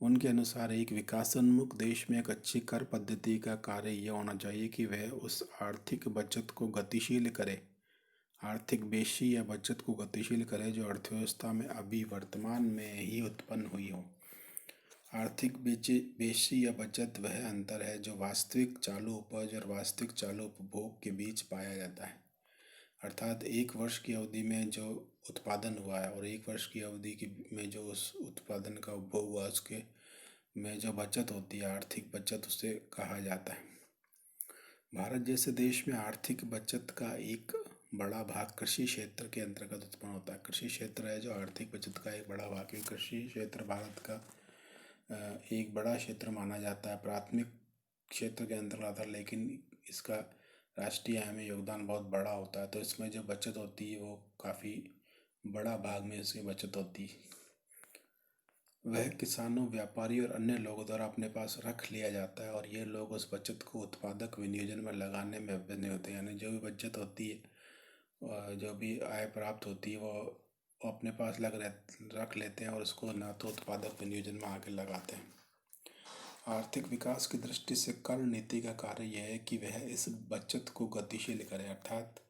उनके अनुसार एक विकासोन्मुख देश में एक अच्छी कर पद्धति का कार्य यह होना चाहिए कि वह उस आर्थिक बचत को गतिशील करे, आर्थिक बेशी या बचत को गतिशील करे जो अर्थव्यवस्था में अभी वर्तमान में ही उत्पन्न हुई हो। आर्थिक बेशी या बचत वह अंतर है जो वास्तविक चालू उपज और वास्तविक चालू उपभोग के बीच पाया जाता है। अर्थात एक वर्ष की अवधि में जो उत्पादन हुआ है और एक वर्ष की अवधि में जो उस उत्पादन का उपभोग हुआ उसके में जो बचत होती है, आर्थिक बचत उसे कहा जाता है। भारत जैसे देश में आर्थिक बचत का एक बड़ा भाग कृषि क्षेत्र के अंतर्गत उत्पन्न होता है। कृषि क्षेत्र है जो आर्थिक बचत का एक बड़ा भाग है। कृषि क्षेत्र भारत का एक बड़ा क्षेत्र माना जाता है, प्राथमिक क्षेत्र के अंतर्गत आता है, लेकिन इसका राष्ट्रीय आय में योगदान बहुत बड़ा होता है। तो इसमें जो बचत होती है वो काफ़ी बड़ा भाग में इसकी बचत होती है। वह किसानों, व्यापारी और अन्य लोगों द्वारा अपने पास रख लिया जाता है और ये लोग उस बचत को उत्पादक विनियोजन में लगाने में अभ्यस्त होते हैं। यानी जो भी बचत होती है, जो भी आय प्राप्त होती है वो अपने पास रख लेते हैं और उसको ना तो उत्पादक विनियोजन में आके लगाते हैं। आर्थिक विकास की दृष्टि से कर नीति का कार्य यह है कि वह इस बचत को गतिशील करे। अर्थात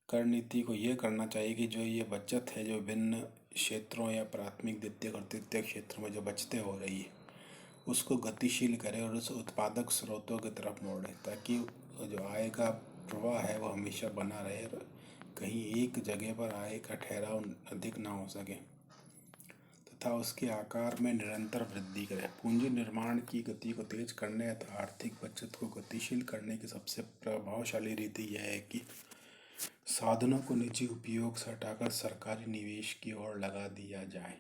कर नीति को यह करना चाहिए कि जो ये बचत है जो विभिन्न क्षेत्रों या प्राथमिक, द्वितीयक और तृतीयक क्षेत्रों में जो बचतें हो रही है उसको गतिशील करे और उस उत्पादक स्रोतों की तरफ मोड़े, ताकि जो आय का प्रवाह है वो हमेशा बना रहे, कहीं एक जगह पर आय का ठहराव अधिक ना हो सके, तथा उसके आकार में निरंतर वृद्धि करे। पूंजी निर्माण की गति को तेज करने तथा आर्थिक बचत को गतिशील करने की सबसे प्रभावशाली रीति यह है कि साधनों को निजी उपयोग से हटाकर सरकारी निवेश की ओर लगा दिया जाए।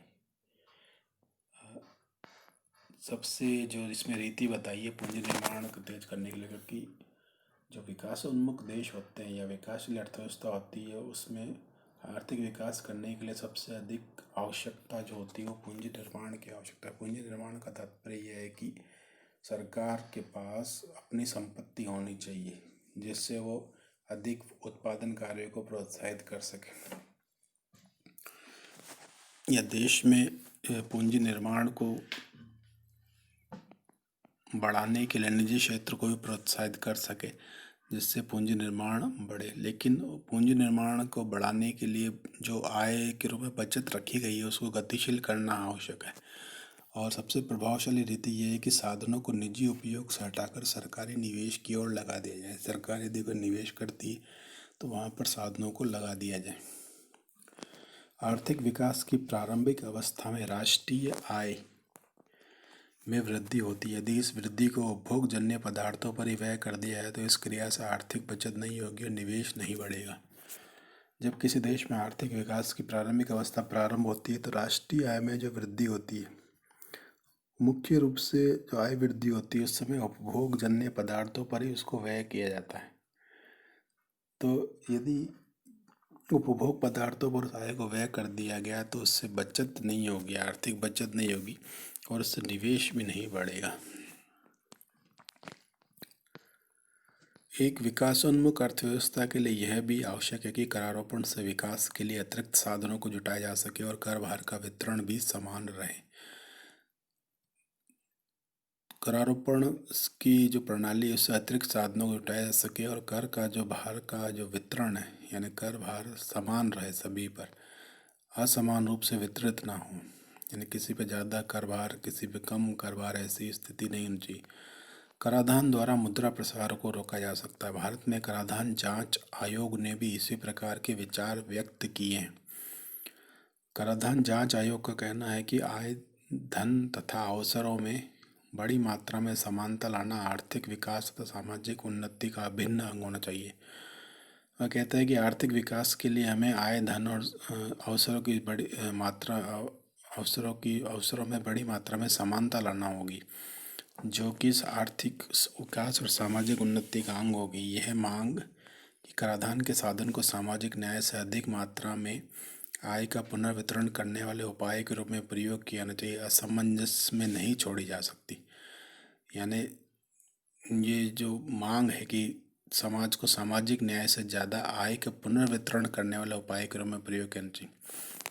सबसे जो इसमें रीति बताई है पूंजी निर्माण को तेज करने के लिए, क्योंकि जो विकासोन्मुख देश होते हैं या विकासशील अर्थव्यवस्था होती है उसमें आर्थिक विकास करने के लिए सबसे अधिक आवश्यकता जो होती है वो पूंजी निर्माण की आवश्यकता है। पूंजी निर्माण का तात्पर्य यह है कि सरकार के पास अपनी संपत्ति होनी चाहिए जिससे वो अधिक उत्पादन कार्यों को प्रोत्साहित कर सके। या देश में पूंजी निर्माण को बढ़ाने के लिए निजी क्षेत्र को भी प्रोत्साहित कर सके जिससे पूंजी निर्माण बढ़े। लेकिन पूंजी निर्माण को बढ़ाने के लिए जो आय के रूप में बचत रखी गई है उसको गतिशील करना आवश्यक है। और सबसे प्रभावशाली रीति यह है कि साधनों को निजी उपयोग से हटाकर सरकारी निवेश की ओर लगा दिया जाए। सरकार यदि कोई निवेश करती है तो वहाँ पर साधनों को लगा दिया जाए। आर्थिक विकास की प्रारंभिक अवस्था में राष्ट्रीय आय में वृद्धि होती है। यदि इस वृद्धि को उपभोगजन्य पदार्थों पर ही व्यय कर दिया है तो इस क्रिया से आर्थिक बचत नहीं होगी और निवेश नहीं बढ़ेगा। जब किसी देश में आर्थिक विकास की प्रारंभिक अवस्था प्रारंभ होती है तो राष्ट्रीय आय में जो वृद्धि होती है, मुख्य रूप से जो आय वृद्धि होती है उस समय उपभोगजन्य पदार्थों पर ही उसको व्यय किया जाता है। तो यदि उपभोग पदार्थों पर उस आय को व्यय कर दिया गया तो उससे बचत नहीं होगी, आर्थिक बचत नहीं होगी और उससे निवेश भी नहीं बढ़ेगा। एक विकासोन्मुख अर्थव्यवस्था के लिए यह भी आवश्यक है कि करारोपण से विकास के लिए अतिरिक्त साधनों को जुटाया जा सके और कर भार का वितरण भी समान रहे। करारोपण की जो प्रणाली है उससे अतिरिक्त साधनों को जुटाया जा सके और कर का जो भार का जो वितरण है यानी कर भार समान रहे, सभी पर असमान रूप से वितरित ना हो, यानी किसी पे ज़्यादा कर भार किसी पे कम कर भार, ऐसी स्थिति नहीं होनी चाहिए। कराधान द्वारा मुद्रा प्रसार को रोका जा सकता है। भारत में कराधान जांच आयोग ने भी इसी प्रकार के विचार व्यक्त किए हैं। कराधान जांच आयोग का कहना है कि आय, धन तथा अवसरों में बड़ी मात्रा में समानता लाना आर्थिक विकास तथा सामाजिक उन्नति का अभिन्न अंग होना चाहिए। वह कहता है कि आर्थिक विकास के लिए हमें आय, धन और अवसरों की बड़ी मात्रा अवसरों में बड़ी मात्रा में समानता लाना होगी जो कि इस आर्थिक विकास और सामाजिक उन्नति का अंग होगी। यह मांग कि कराधान के साधन को सामाजिक न्याय से अधिक मात्रा में आय का पुनर्वितरण करने वाले उपाय के रूप में प्रयोग किया जाना चाहिए, असमंजस में नहीं छोड़ी जा सकती। यानी ये जो मांग है कि समाज को सामाजिक न्याय से ज़्यादा आय का पुनर्वितरण करने वाले उपाय के रूप में प्रयोग करना चाहिए,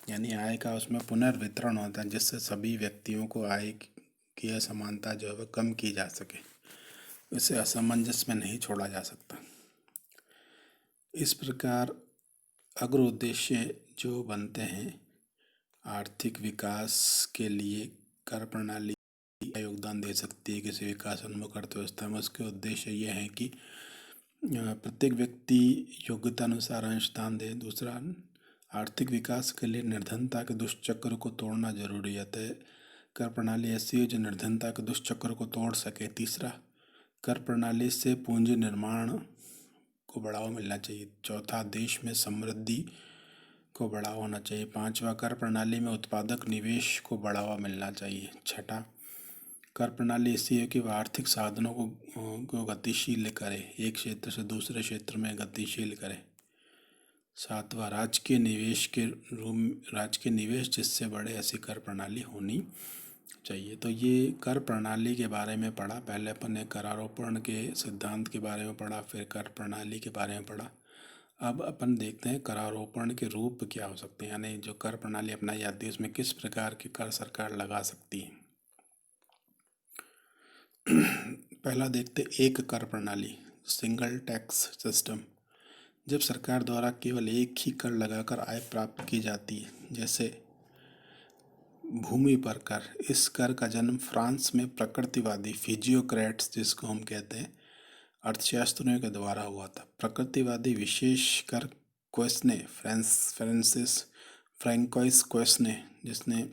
यानी आय का उसमें पुनर्वितरण होता है जिससे सभी व्यक्तियों को आय की असमानता जो है वह कम की जा सके, इसे असमंजस में नहीं छोड़ा जा सकता। इस प्रकार अग्र उद्देश्य जो बनते हैं आर्थिक विकास के लिए कर प्रणाली का योगदान दे सकती है किसी विकासोन्मुख अर्थव्यवस्था में। उसके उद्देश्य ये हैं कि प्रत्येक व्यक्ति योग्यता अनुसार अंशदान दे। दूसरा, आर्थिक विकास के लिए निर्धनता के दुष्चक्र को तोड़ना जरूरी है, अतः कर प्रणाली ऐसी है जो निर्धनता के दुष्चक्र को तोड़ सके। तीसरा, कर प्रणाली से पूंजी निर्माण को बढ़ावा मिलना चाहिए। चौथा, देश में समृद्धि को बढ़ावा होना चाहिए। पांचवा, कर प्रणाली में उत्पादक निवेश को बढ़ावा मिलना चाहिए। छठा, कर प्रणाली ऐसी है कि वह आर्थिक साधनों को गतिशील करे, एक क्षेत्र से दूसरे क्षेत्र में गतिशील करे। सातवां, राजकीय निवेश जिससे बढ़े ऐसी कर प्रणाली होनी चाहिए। तो ये कर प्रणाली के बारे में पढ़ा। पहले अपन ने करारोपण के सिद्धांत के बारे में पढ़ा, फिर कर प्रणाली के बारे में पढ़ा। अब अपन देखते हैं करारोपण के रूप क्या हो सकते हैं, यानी जो कर प्रणाली अपनाई जाती है उसमें किस प्रकार के कर सरकार लगा सकती है। पहला देखते एक कर प्रणाली, सिंगल टैक्स सिस्टम। जब सरकार द्वारा केवल एक ही कर लगाकर आय प्राप्त की जाती है, जैसे भूमि पर कर। इस कर का जन्म फ्रांस में प्रकृतिवादी फिजियोक्रेट्स, जिसको हम कहते हैं, अर्थशास्त्रियों के द्वारा हुआ था। प्रकृतिवादी विशेष कर क्वेस्ने, फ्रांसिस फ्रैंकोइस क्वेस्ने, जिसने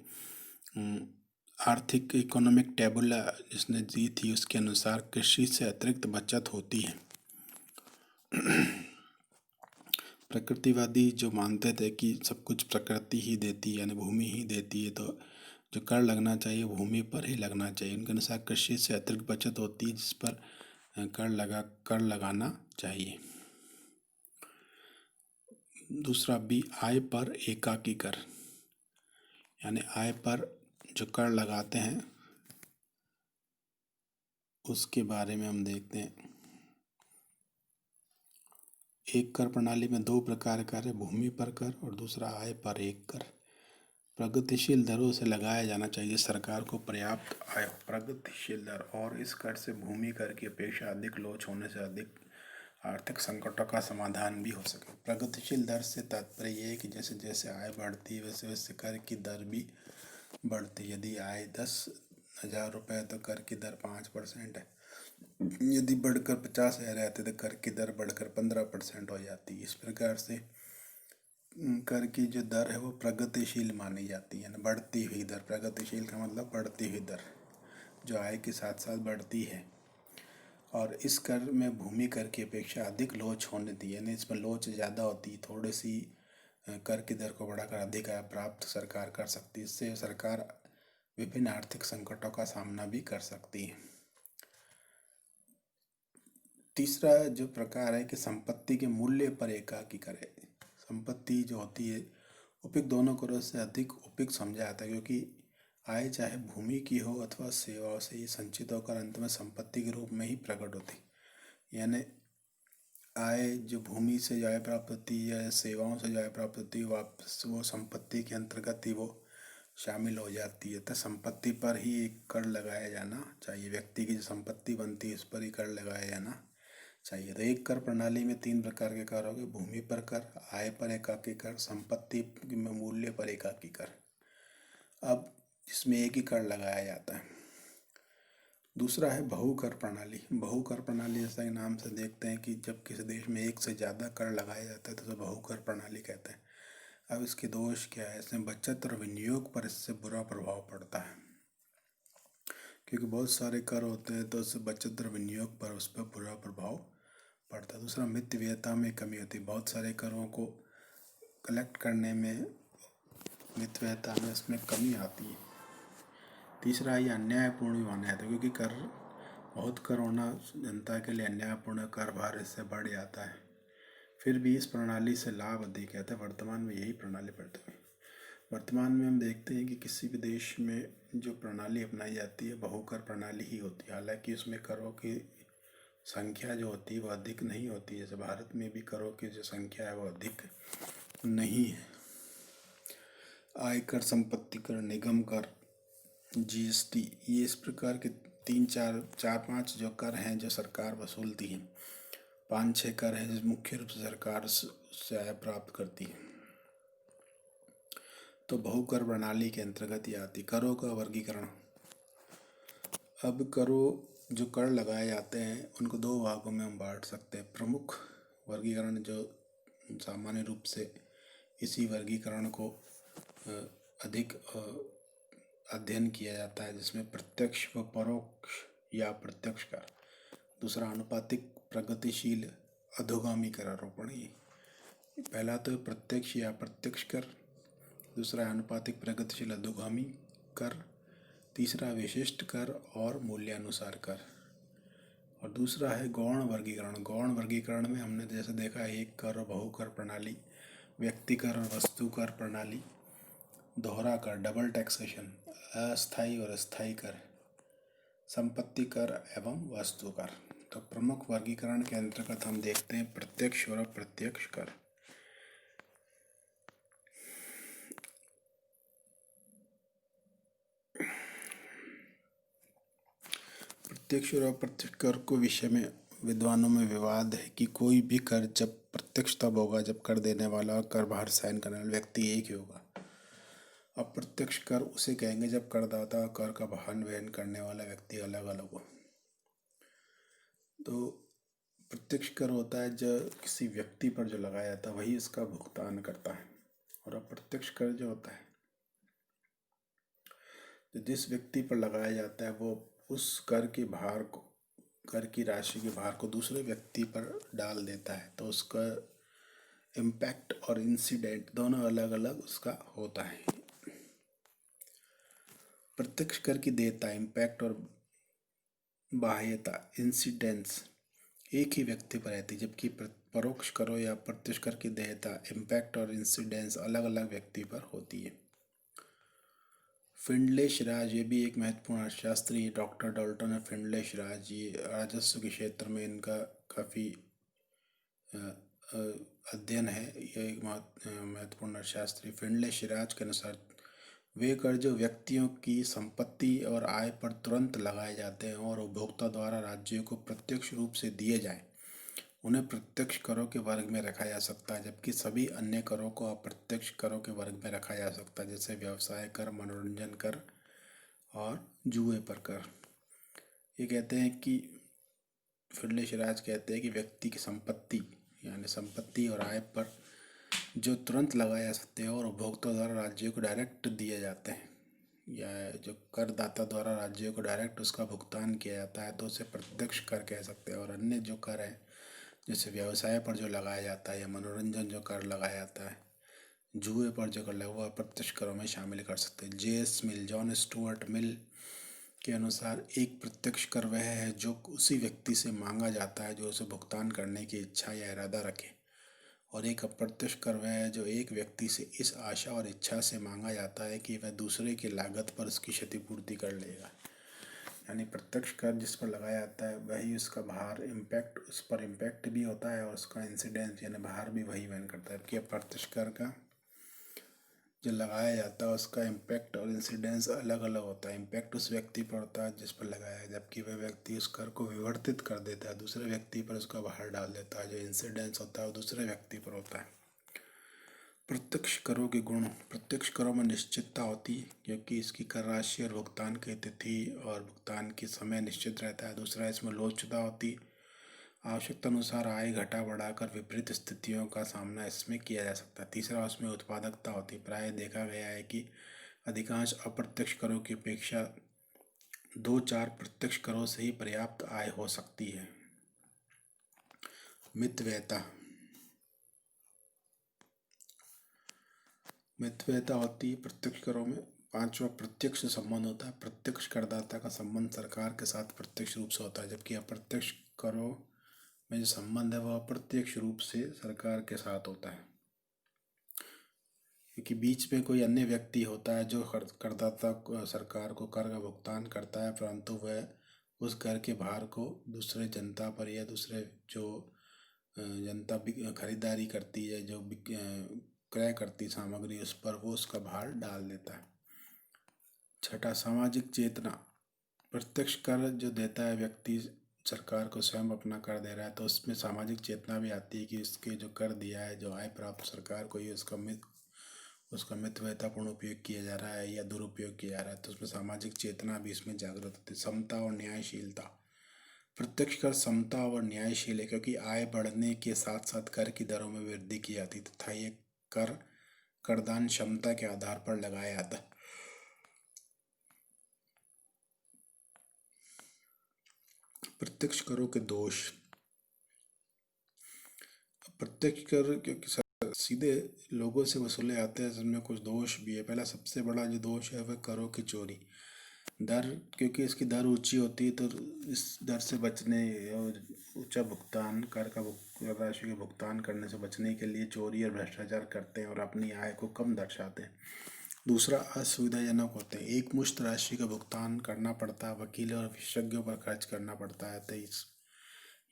आर्थिक इकोनॉमिक टेबुला जिसने दी थी, उसके अनुसार कृषि से अतिरिक्त बचत होती है। प्रकृतिवादी जो मानते थे कि सब कुछ प्रकृति ही देती है, यानी भूमि ही देती है, तो जो कर लगना चाहिए भूमि पर ही लगना चाहिए। उनके अनुसार कृषि से अतिरिक्त बचत होती है जिस पर कर लगाना चाहिए। दूसरा बी, आय पर एकाकी कर, यानी आय पर जो कर लगाते हैं उसके बारे में हम देखते हैं। एक कर प्रणाली में दो प्रकार का है, भूमि पर कर और दूसरा आय पर एक कर। प्रगतिशील दरों से लगाया जाना चाहिए, सरकार को पर्याप्त आय हो। प्रगतिशील दर और इस कर से भूमि कर की अपेक्षा अधिक लोच होने से अधिक आर्थिक संकटों का समाधान भी हो सके। प्रगतिशील दर से तात्पर्य यह है कि जैसे जैसे आय बढ़ती है वैसे वैसे कर की दर भी बढ़ती है। यदि आय 10,000 रुपये तो कर की दर 5% है। यदि बढ़कर 50,000 आते तो कर की दर बढ़कर 15% हो जाती है। इस प्रकार से कर की जो दर है वो प्रगतिशील मानी जाती है ना, बढ़ती हुई दर। प्रगतिशील का मतलब बढ़ती हुई दर जो आय के साथ साथ बढ़ती है। और इस कर में भूमि कर की अपेक्षा अधिक लोच होने दी, यानी इसमें लोच ज़्यादा होती, थोड़ी सी कर की दर को बढ़ाकर अधिक आय प्राप्त सरकार कर सकती है। इससे सरकार विभिन्न आर्थिक संकटों का सामना भी कर सकती है। तीसरा जो प्रकार है कि संपत्ति के मूल्य पर एकाकी करे। संपत्ति जो होती है उपयुक्त दोनों करों से अधिक उपयुक्त समझा जाता है, क्योंकि आय चाहे भूमि की हो अथवा सेवाओं से ही संचित होकर अंत में संपत्ति के रूप में ही प्रकट होती। यानी आय जो भूमि से जो आय प्राप्त होती है या सेवाओं से जो आय प्राप्त होती है वापस वो संपत्ति के अंतर्गत ही वो शामिल हो जाती है। तो संपत्ति पर ही एक कर लगाया जाना चाहिए। व्यक्ति की जो संपत्ति बनती है उस पर ही कर लगाया जाना चाहिए। तो एक कर प्रणाली में 3 प्रकार के कर हो गए, भूमि पर कर, आय पर एकाकी कर, संपत्ति में मूल्य पर एकाकी कर। अब इसमें एक ही कर लगाया जाता है। दूसरा है बहुकर प्रणाली। बहुकर प्रणाली जैसा कि नाम से देखते हैं कि जब किसी देश में एक से ज़्यादा कर लगाया जाता है तो उसे बहुकर प्रणाली कहते हैं। अब इसके दोष क्या है? इसमें बचत और विनियोग पर इससे बुरा प्रभाव पड़ता है, क्योंकि बहुत सारे कर होते हैं तो उससे बचत और विनियोग पर उस पर बुरा प्रभाव पड़ता है। दूसरा मितव्ययता में कमी होती है। बहुत सारे करों को कलेक्ट करने में मितव्ययता में इसमें कमी आती है। तीसरा ये अन्यायपूर्ण भी माना जाता है, क्योंकि कर बहुत कर होना जनता के लिए अन्यायपूर्ण, कर भार इससे बढ़ जाता है। फिर भी इस प्रणाली से लाभ अधिक है, वर्तमान में यही प्रणाली बढ़ती है। वर्तमान में हम देखते हैं कि किसी भी देश में जो प्रणाली अपनाई जाती है बहुकर प्रणाली ही होती है। हालांकि उसमें करों की संख्या जो होती है वो अधिक नहीं होती। जैसे भारत में भी करों की जो संख्या है वो अधिक नहीं है। आयकर, संपत्ति कर, निगम कर, जीएसटी, ये इस प्रकार के 3-4-5 जो कर हैं जो सरकार वसूलती है। 5-6 कर हैं जो मुख्य रूप से सरकार से आय प्राप्त करती है। तो बहुकर प्रणाली के अंतर्गत ही आती। करों का वर्गीकरण। अब करों जो कर लगाए जाते हैं उनको 2 भागों में हम बांट सकते हैं। प्रमुख वर्गीकरण जो सामान्य रूप से इसी वर्गीकरण को अधिक अध्ययन किया जाता है, जिसमें प्रत्यक्ष व परोक्ष या प्रत्यक्ष कर। दूसरा अनुपातिक प्रगतिशील अधोगामी कर आरोपण। पहला तो प्रत्यक्ष या अप्रत्यक्ष कर, दूसरा अनुपातिक प्रगतिशील अधोगामी कर, तीसरा विशिष्ट कर और मूल्यानुसार कर, और दूसरा है गौण वर्गीकरण। गौण वर्गीकरण में हमने जैसे देखा एक कर और बहुकर प्रणाली, व्यक्ति कर और वस्तु कर प्रणाली, दोहरा कर डबल टैक्सेशन, अस्थायी और स्थायी कर, संपत्ति कर एवं वस्तु कर। तो प्रमुख वर्गीकरण के अंतर्गत हम देखते हैं प्रत्यक्ष और अप्रत्यक्ष कर। प्रत्यक्ष और अप्रत्यक्ष कर को विषय में विद्वानों में विवाद है कि कोई भी कर जब प्रत्यक्ष तब होगा जब कर देने वाला और कर भार सहन करने वाला व्यक्ति एक ही होगा। अप्रत्यक्ष कर उसे कहेंगे जब करदाता और कर का भार वहन करने वाला व्यक्ति अलग अलग हो। तो प्रत्यक्ष कर होता है जो किसी व्यक्ति पर जो लगाया जाता है वही इसका भुगतान करता है, और अप्रत्यक्ष कर जो होता है जो जिस व्यक्ति पर लगाया जाता है वो उस कर के भार को, कर की राशि के भार को दूसरे व्यक्ति पर डाल देता है। तो उसका इम्पैक्ट और इंसिडेंट दोनों अलग अलग उसका होता है। प्रत्यक्ष कर की देयता, इम्पैक्ट और बाह्यता, इंसिडेंस, एक ही व्यक्ति पर रहती है, जबकि परोक्ष करों या प्रत्यक्ष कर की देयता, इम्पैक्ट और इंसिडेंस अलग अलग व्यक्ति पर होती है। फिंडलेश राज, ये भी एक महत्वपूर्ण अर्थशास्त्री है, डॉक्टर डॉल्टन फिंडलेश राज। ये राजस्व के क्षेत्र में इनका काफ़ी अध्ययन है। यह एक महत्वपूर्ण अर्थशास्त्री। फिंडलेश राज के अनुसार वे कर जो व्यक्तियों की संपत्ति और आय पर तुरंत लगाए जाते हैं और उपभोक्ता द्वारा राज्यों को प्रत्यक्ष रूप से दिए जाएं, उन्हें प्रत्यक्ष करों के वर्ग में रखा जा सकता है, जबकि सभी अन्य करों को अप्रत्यक्ष करों के वर्ग में रखा जा सकता है, जैसे व्यवसाय कर, मनोरंजन कर और जुए पर कर। ये कहते हैं कि फिरले राज कहते हैं कि व्यक्ति की संपत्ति यानी संपत्ति और आय पर जो तुरंत लगाए जा सकते हैं और उपभोक्ता द्वारा राज्यों को डायरेक्ट दिए जाते हैं, या जो करदाता द्वारा राज्यों को डायरेक्ट उसका भुगतान किया जाता है, तो उसे प्रत्यक्ष कर कह सकते हैं। और अन्य जो कर है, जैसे व्यवसाय पर जो लगाया जाता है या मनोरंजन जो कर लगाया जाता है, जुए पर जो कर लगा, वो अप्रत्यक्ष करों में शामिल कर सकते हैं। जे.एस. मिल, जॉन स्टुअर्ट मिल के अनुसार एक प्रत्यक्ष कर वह है जो उसी व्यक्ति से मांगा जाता है जो उसे भुगतान करने की इच्छा या इरादा रखे, और एक अप्रत्यक्ष कर वह है जो एक व्यक्ति से इस आशा और इच्छा से मांगा जाता है कि वह दूसरे की लागत पर उसकी क्षतिपूर्ति कर लेगा। यानी प्रत्यक्ष कर जिस पर लगाया जाता है वही उसका भार, इम्पैक्ट, उस पर इम्पैक्ट भी होता है और उसका इंसिडेंस यानी भार भी वही वहन करता है। कि अप्रत्यक्ष कर का जो लगाया जाता है उसका इम्पैक्ट और इंसिडेंस अलग अलग होता है। इम्पैक्ट उस व्यक्ति पर होता है जिस पर लगाया है, जबकि वह व्यक्ति उस कर को विवर्तित कर देता है, दूसरे व्यक्ति पर उसका भार डाल देता है। जो इंसिडेंस होता है वो दूसरे व्यक्ति पर होता है। प्रत्यक्ष करों के गुण। प्रत्यक्ष करों में निश्चितता होती है क्योंकि इसकी कर राशि और भुगतान की तिथि और भुगतान की समय निश्चित रहता है। दूसरा, इसमें लोचदा होती है, आवश्यकता अनुसार आय घटा बढ़ाकर विपरीत स्थितियों का सामना इसमें किया जा सकता है। तीसरा, उसमें उत्पादकता होती है। प्रायः देखा गया है कि अधिकांश अप्रत्यक्ष करों की अपेक्षा 2-4 प्रत्यक्ष करों से ही पर्याप्त आय हो सकती है। मितव्ययता। मितव्ययता होती है प्रत्यक्ष करों में। पांचवा, प्रत्यक्ष संबंध होता है। प्रत्यक्ष करदाता का संबंध सरकार के साथ प्रत्यक्ष रूप से होता है, जबकि अप्रत्यक्ष करों में जो संबंध है वह अप्रत्यक्ष रूप से सरकार के साथ होता है, क्योंकि बीच में कोई अन्य व्यक्ति होता है जो करदाता सरकार को कर का भुगतान करता है, परंतु वह उस कर के भार को दूसरे जनता पर या दूसरे जो जनता खरीदारी करती है, जो क्रय करती सामग्री, उस पर वो उसका भार डाल देता है। छठा, सामाजिक चेतना। प्रत्यक्ष कर जो देता है व्यक्ति सरकार को स्वयं अपना कर दे रहा है, तो उसमें सामाजिक चेतना भी आती है कि उसके जो कर दिया है, जो आय प्राप्त सरकार को ही उसका मितव्ययतापूर्ण उपयोग किया जा रहा है या दुरुपयोग किया जा रहा है, तो उसमें सामाजिक चेतना भी इसमें जागृत होती है। समता और न्यायशीलता। प्रत्यक्ष कर समता और न्यायशील है क्योंकि आय बढ़ने के साथ साथ कर की दरों में वृद्धि की जाती है तथा ये कर करदान क्षमता के आधार पर लगाया जाता है। प्रत्यक्ष करों के दोष। प्रत्यक्ष कर क्योंकि सीधे लोगों से वसूले जाते हैं, जिनमें कुछ दोष भी है। पहला सबसे बड़ा जो दोष है वह करों की चोरी। दर, क्योंकि इसकी दर ऊंची होती है तो इस दर से बचने और ऊंचा भुगतान कर का राशि के भुगतान करने से बचने के लिए चोरी और भ्रष्टाचार करते हैं और अपनी आय को कम दर्शाते हैं। दूसरा, असुविधाजनक होते हैं। एक मुश्त राशि का भुगतान करना पड़ता है, वकील और विशेषज्ञों पर खर्च करना पड़ता है, तो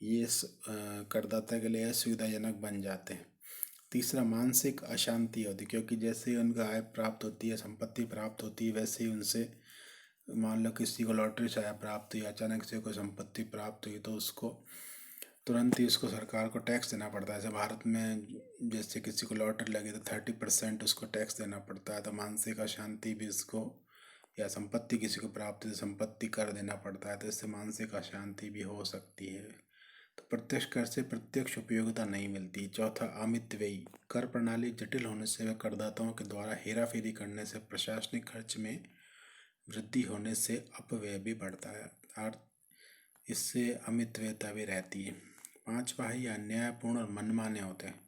ये करदाता के लिए असुविधाजनक बन जाते हैं। तीसरा, मानसिक अशांति होती है क्योंकि जैसे ही उनका आय प्राप्त होती है, संपत्ति प्राप्त होती है, वैसे ही उनसे मान लो किसी को लॉटरी से आय प्राप्त हुई, अचानक से कोई संपत्ति प्राप्त हुई, तो उसको तुरंत ही उसको सरकार को टैक्स देना पड़ता है। जैसे भारत में जैसे किसी को लॉटरी लगी तो 30% उसको टैक्स देना पड़ता है। तो मानसिक अशांति भी उसको, या संपत्ति किसी को प्राप्त है संपत्ति कर देना पड़ता है, तो इससे मानसिक अशांति भी हो सकती है। तो प्रत्यक्ष कर से प्रत्यक्ष उपयोगिता नहीं मिलती। चौथा, अमितव्ययी। कर प्रणाली जटिल होने से व करदाताओं के द्वारा हेराफेरी करने से प्रशासनिक खर्च में वृद्धि होने से अपव्यय भी बढ़ता है, अर्थात इससे अमितव्ययता भी रहती है। पांचवा है, अन्यायपूर्ण और मनमाने होते हैं।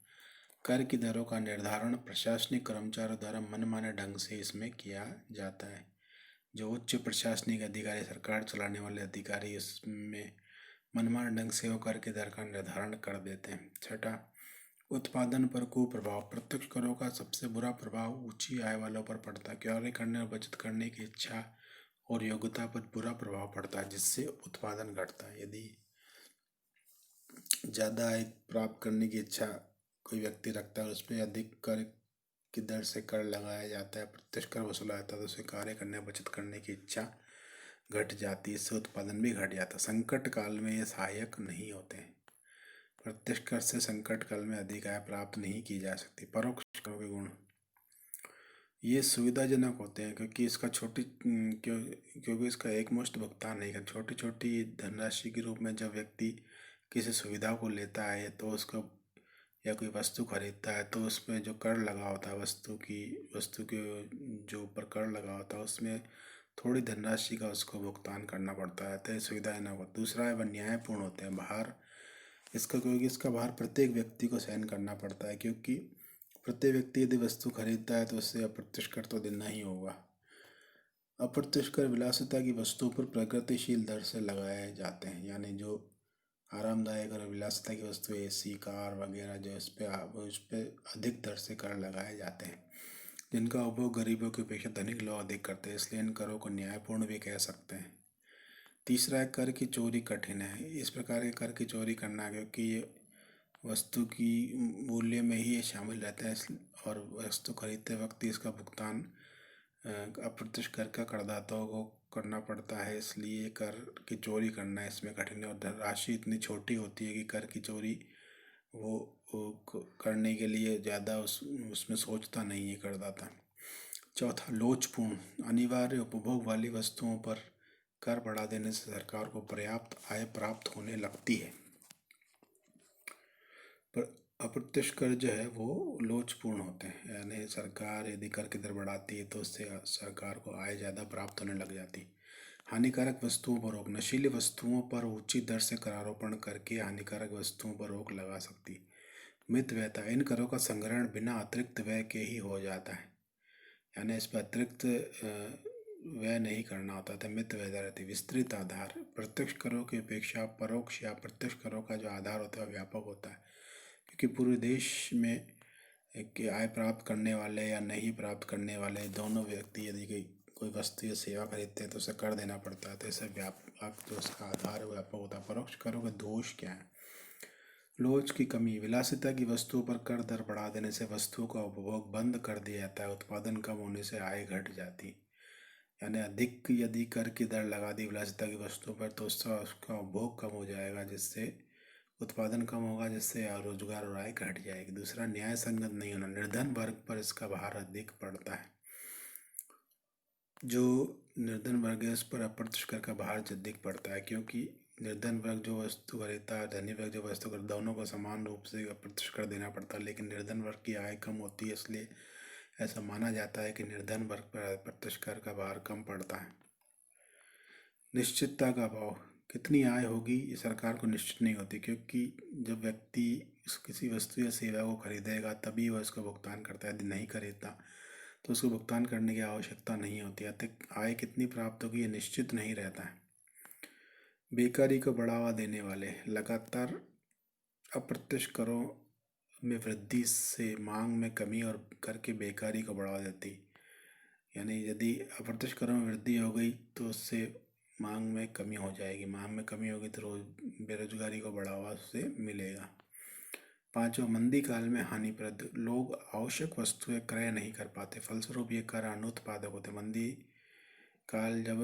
कर की दरों का निर्धारण प्रशासनिक कर्मचारियों द्वारा मनमाने ढंग से इसमें किया जाता है। जो उच्च प्रशासनिक अधिकारी, सरकार चलाने वाले अधिकारी, इसमें मनमाने ढंग से वो कर की दर का निर्धारण कर देते हैं। छठा, उत्पादन पर कुप्रभाव। प्रत्यक्ष करों का सबसे बुरा प्रभाव ऊंची आय वालों पर पड़ता है। कार्य करने और बचत करने की इच्छा और योग्यता पर बुरा प्रभाव पड़ता है, जिससे उत्पादन घटता है। यदि ज़्यादा आय प्राप्त करने की इच्छा कोई व्यक्ति रखता है, उस पर अधिक कर की दर से कर लगाया जाता है, प्रत्यक्ष कर वसूला जाता है, तो उसे कार्य करने और बचत करने की इच्छा घट जाती है, इससे उत्पादन भी घट जाता है। संकट काल में ये सहायक नहीं होते हैं। प्रत्यक्ष कर से संकट काल में अधिक आय प्राप्त नहीं की जा सकती। परोक्ष करों के गुण। ये सुविधाजनक होते हैं क्योंकि क्योंकि इसका एकमुश्त भुगतान नहीं कर, छोटी छोटी धनराशि के रूप में जब व्यक्ति किसी सुविधा को लेता है तो उसको, या कोई वस्तु खरीदता है, तो उसमें जो कर लगा होता है, वस्तु के जो ऊपर कर लगा होता है, उसमें थोड़ी धनराशि का उसको भुगतान करना पड़ता है, तो ये सुविधाजनक होता है। दूसरा है, वह न्यायपूर्ण होते हैं। क्योंकि इसका भार प्रत्येक व्यक्ति को सहन करना पड़ता है, क्योंकि प्रत्येक व्यक्ति यदि वस्तु खरीदता है तो उससे अप्रत्यक्ष कर तो देना ही होगा। अप्रत्यक्ष कर विलासिता की वस्तुओं पर प्रगतिशील दर से लगाए जाते हैं, यानी जो आरामदायक और विलासिता की वस्तु, एसी, कार वगैरह, जो उस पर अधिक दर से कर लगाए जाते हैं, जिनका उपभोग गरीबों की अपेक्षा धनिक लोग अधिक करते हैं, इसलिए इन करों को न्यायपूर्ण भी कह सकते हैं। तीसरा है, कर की चोरी कठिन है। इस प्रकार के कर की चोरी करना, क्योंकि ये वस्तु की मूल्य में ही ये शामिल रहता है, और वस्तु खरीदते वक्त इसका भुगतान अप्रत्यक्ष कर का करदाताओं को करना पड़ता है, इसलिए कर की चोरी करना इसमें कठिन है। और धनराशि इतनी छोटी होती है कि कर की चोरी करने के लिए ज़्यादा उसमें सोचता नहीं है करदाता। चौथा, लोचपूर्ण। अनिवार्य उपभोग वाली वस्तुओं पर कर बढ़ा देने से सरकार को पर्याप्त आय प्राप्त होने लगती है। पर अप्रत्यक्ष कर जो है वो लोचपूर्ण होते हैं, यानी सरकार यदि कर की दर बढ़ाती है तो उससे सरकार को आय ज़्यादा प्राप्त होने लग जाती। हानिकारक वस्तुओं पर रोक। नशीली वस्तुओं पर उचित दर से करारोपण करके हानिकारक वस्तुओं पर रोक लगा सकती। मितव्ययता। इन करों का संग्रहण बिना अतिरिक्त व्यय के ही हो जाता है, यानी इस पर अतिरिक्त व्यय नहीं करना होता था। मितव्ययता रहती। विस्तृत आधार। प्रत्यक्ष करों की अपेक्षा परोक्ष या प्रत्यक्ष करों का जो आधार होता है व्यापक होता है, क्योंकि पूरे देश में कि आय प्राप्त करने वाले या नहीं प्राप्त करने वाले दोनों व्यक्ति यदि कोई वस्तु या सेवा खरीदते हैं तो उसे कर देना पड़ता है, तो इसे व्यापक जो उसका आधार है व्यापक होता है। परोक्ष करों के दोष क्या है? लोच की कमी। विलासिता की वस्तुओं पर कर दर बढ़ा देने से वस्तुओं का उपभोग बंद कर दिया जाता है, उत्पादन कम होने से आय घट जाती। यानी अधिक यदि कर की दर लगा दी विलासिता की वस्तुओं पर तो उसका उपभोग कम हो जाएगा, जिससे उत्पादन कम होगा, जिससे रोजगार और आय घट जाएगी। दूसरा, न्याय संगत नहीं होना। निर्धन वर्ग पर इसका भार अधिक पड़ता है। जो निर्धन वर्ग है उस पर अप्रत्यक्ष कर का भार अधिक पड़ता है, क्योंकि निर्धन वर्ग जो वस्तु खरीदता है, धनी वर्ग जो वस्तु खरीदता है, दोनों को समान रूप से अप्रत्यक्ष कर देना पड़ता है। लेकिन निर्धन वर्ग की आय कम होती है, इसलिए ऐसा माना जाता है कि निर्धन वर्ग पर अप्रत्यक्ष कर का भार कम पड़ता है। निश्चितता का अभाव। कितनी आय होगी ये सरकार को निश्चित नहीं होती, क्योंकि जब व्यक्ति किसी वस्तु या सेवा को खरीदेगा तभी वह इसका भुगतान करता है, यदि नहीं खरीदता तो उसको भुगतान करने की आवश्यकता नहीं होती। अतः आय कितनी प्राप्त होगी ये निश्चित नहीं रहता है। बेकारी को बढ़ावा देने वाले। लगातार अप्रत्यक्ष करों में वृद्धि से मांग में कमी और कर के बेकारी को बढ़ावा देती, यानी यदि अप्रत्यक्ष करों में वृद्धि हो गई तो उससे मांग में कमी हो जाएगी, मांग में कमी होगी तो बेरोजगारी को बढ़ावा उससे मिलेगा। पांचवा, मंदी काल में हानिप्रद। लोग आवश्यक वस्तुएं क्रय नहीं कर पाते, फलस्वरूप ये कर अनुत्पादक होते। मंदी काल जब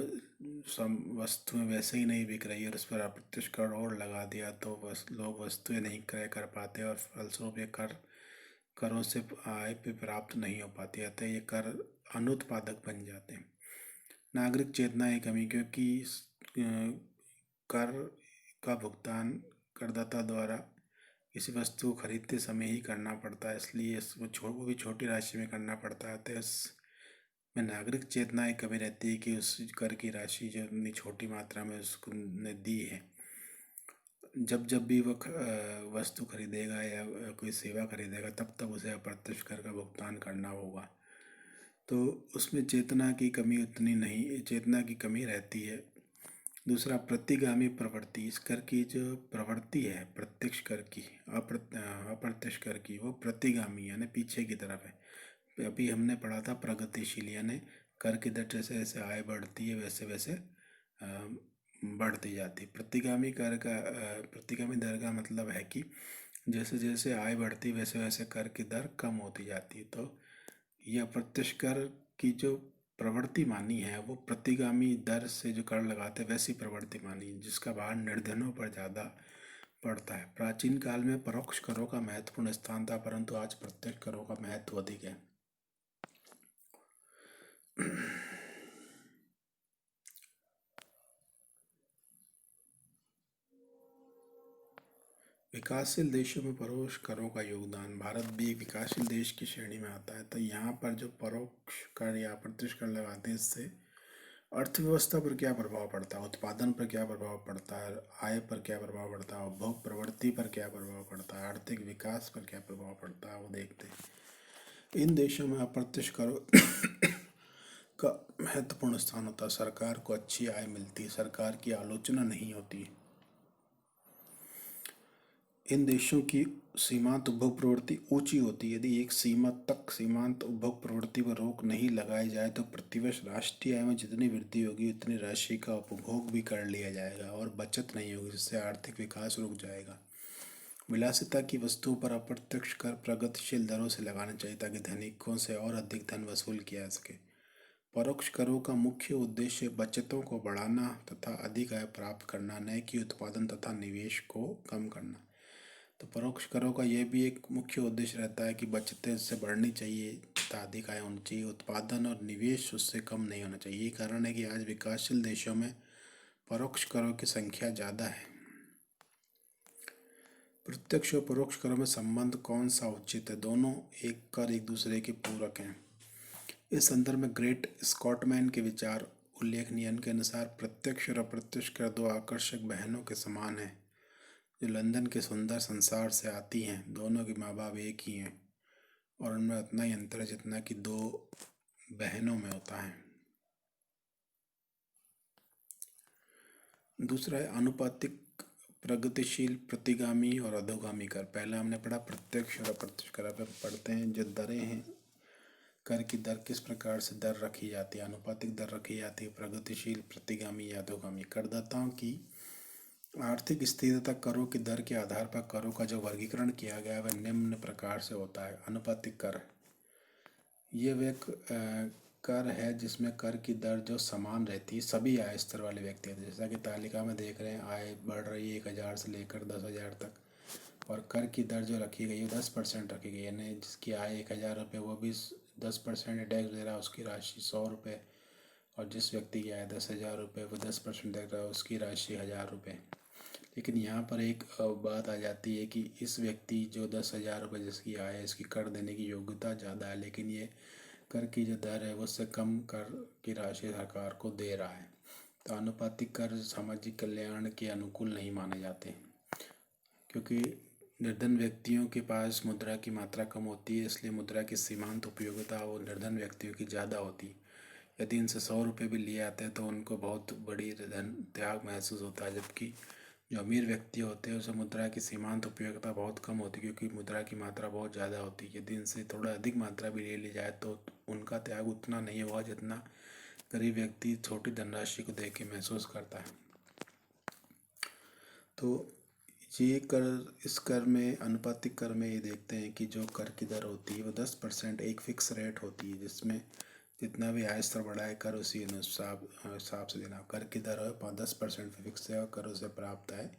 वस्तुएं वैसे ही नहीं बिक रही और उस पर अप्रत्यक्ष कर और लगा दिया तो लोग वस्तुएं नहीं क्रय कर पाते और फलस्वरूप ये करों से आय पे प्राप्त नहीं हो पाती, अतः ये कर अनुत्पादक बन जाते हैं। नागरिक चेतना की कमी, क्योंकि कर का भुगतान करदाता द्वारा किसी वस्तु को खरीदते समय ही करना पड़ता है, इसलिए वो भी छोटी राशि में करना पड़ता है, तो इसमें नागरिक चेतना की कमी रहती है कि उस कर की राशि जो इतनी छोटी मात्रा में उसको ने दी है, जब भी वह वस्तु खरीदेगा या कोई सेवा खरीदेगा तब तब उसे अप्रत्यक्ष कर का भुगतान करना होगा, तो उसमें चेतना की कमी रहती है। दूसरा प्रतिगामी प्रवृत्ति, इस कर की जो प्रवृत्ति है प्रत्यक्ष कर की, अप्रत्यक्ष कर की, वो प्रतिगामी यानी पीछे की तरफ है। अभी हमने पढ़ा था प्रगतिशील यानी कर की दर जैसे जैसे आय बढ़ती है वैसे वैसे बढ़ती जाती है। प्रतिगामी दर का मतलब है कि जैसे जैसे आय बढ़ती वैसे वैसे कर की दर कम होती जाती है। तो यह अप्रत्यक्ष कर की जो प्रवृत्ति मानी है वो प्रतिगामी दर से जो कर लगाते वैसी प्रवृत्ति मानी, जिसका भार निर्धनों पर ज़्यादा पड़ता है। प्राचीन काल में परोक्ष करों का महत्वपूर्ण स्थान था, परंतु आज प्रत्यक्ष करों का महत्व अधिक है। विकासशील देशों में परोक्ष करों का योगदान, भारत भी एक विकासशील देश की श्रेणी में आता है। तो यहाँ पर जो परोक्ष कर या अप्रत्यक्ष कर लगाते हैं इससे अर्थव्यवस्था पर क्या प्रभाव पड़ता है, उत्पादन पर क्या प्रभाव पड़ता है, आय पर क्या प्रभाव पड़ता है, उपभोग प्रवृत्ति पर क्या प्रभाव पड़ता है, आर्थिक विकास पर क्या प्रभाव पड़ता है, वो देखते हैं। इन देशों में अप्रत्यक्ष करों का महत्वपूर्ण स्थान होता है। सरकार को अच्छी आय मिलती है, सरकार की आलोचना नहीं होती। इन देशों की सीमांत उपभोग प्रवृत्ति ऊंची होती है। यदि एक सीमा तक सीमांत उपभोग प्रवृत्ति पर रोक नहीं लगाई जाए तो प्रतिवर्ष राष्ट्रीय आय में जितनी वृद्धि होगी उतनी राशि का उपभोग भी कर लिया जाएगा और बचत नहीं होगी, जिससे आर्थिक विकास रुक जाएगा। विलासिता की वस्तुओं पर अप्रत्यक्ष कर प्रगतिशील दरों से लगाना चाहिए ताकि धनिकों से और अधिक धन वसूल किया जा सके। परोक्ष करों का मुख्य उद्देश्य बचतों को बढ़ाना तथा अधिक आय प्राप्त करना, न कि उत्पादन तथा निवेश को कम करना। तो परोक्ष करों का यह भी एक मुख्य उद्देश्य रहता है कि बचतें उससे बढ़नी चाहिए तथा अधिक आय होनी चाहिए, उत्पादन और निवेश उससे कम नहीं होना चाहिए। यही कारण है कि आज विकासशील देशों में परोक्ष करों की संख्या ज़्यादा है। प्रत्यक्ष और परोक्ष करों में संबंध कौन सा उचित है? दोनों एक कर एक दूसरे के पूरक हैं। इस संदर्भ में ग्रेट स्कॉटमैन के विचार उल्लेखनीय के अनुसार प्रत्यक्ष और अप्रत्यक्ष कर दो आकर्षक बहनों के समान हैं जो लंदन के सुंदर संसार से आती हैं। दोनों के माँ बाप एक ही हैं और उनमें उतना ही अंतर है जितना कि दो बहनों में होता है। दूसरा है अनुपातिक, प्रगतिशील, प्रतिगामी और अधोगामी कर। पहला हमने पढ़ा प्रत्यक्ष और अप्रत्यक्ष कर। अब पढ़ते हैं जो दरें हैं, कर की दर किस प्रकार से दर रखी जाती है। अनुपातिक दर रखी जाती है प्रगतिशील, प्रतिगामी या अधोगामी। करदाताओं की आर्थिक स्थिति तथा करों की दर के आधार पर करों का जो वर्गीकरण किया गया है वह निम्न प्रकार से होता है। अनुपातिक कर, ये वह कर है जिसमें कर की दर जो समान रहती है सभी आय स्तर वाले व्यक्ति हैं। जैसा कि तालिका में देख रहे हैं, आय बढ़ रही है 1,000 से लेकर 10,000 तक और कर की दर जो रखी गई है 10% रखी गई है, यानी जिसकी आय 1,000 रुपये वो भी 10% टैक्स दे रहा है, उसकी राशि 100 रुपये। और जिस व्यक्ति की आय 10,000 रुपये वो 10% दे रहा है, उसकी राशि 1,000 रुपये। लेकिन यहाँ पर एक बात आ जाती है कि इस व्यक्ति जो 10,000 रुपये जिसकी आय है इसकी कर देने की योग्यता ज़्यादा है, लेकिन ये कर की जो दर है वो उससे कम कर की राशि सरकार को दे रहा है। तो अनुपातिक कर सामाजिक कल्याण के अनुकूल नहीं माने जाते, क्योंकि निर्धन व्यक्तियों के पास मुद्रा की मात्रा कम होती है, इसलिए मुद्रा की सीमांत उपयोगिता वो निर्धन व्यक्तियों की ज़्यादा होती है। यदि इनसे 100 रुपये भी लिए आते हैं तो उनको बहुत बड़ी धन त्याग महसूस होता है, जबकि जो अमीर व्यक्ति होते हैं उसे मुद्रा की सीमांत उपयोगिता बहुत कम होती है, क्योंकि मुद्रा की मात्रा बहुत ज़्यादा होती है। यदि इनसे थोड़ा अधिक मात्रा भी ले ली जाए तो उनका त्याग उतना नहीं होगा जितना गरीब व्यक्ति छोटी धनराशि को देख के महसूस करता है। तो ये कर, इस कर में, अनुपातिक कर में ये देखते हैं कि जो कर की दर होती है वो 10% एक फिक्स रेट होती है, जिसमें जितना भी आय स्तर बढ़ा है कर उसी हिसाब से देना। कर की दर 10% फिक्स है और कर उसे प्राप्त है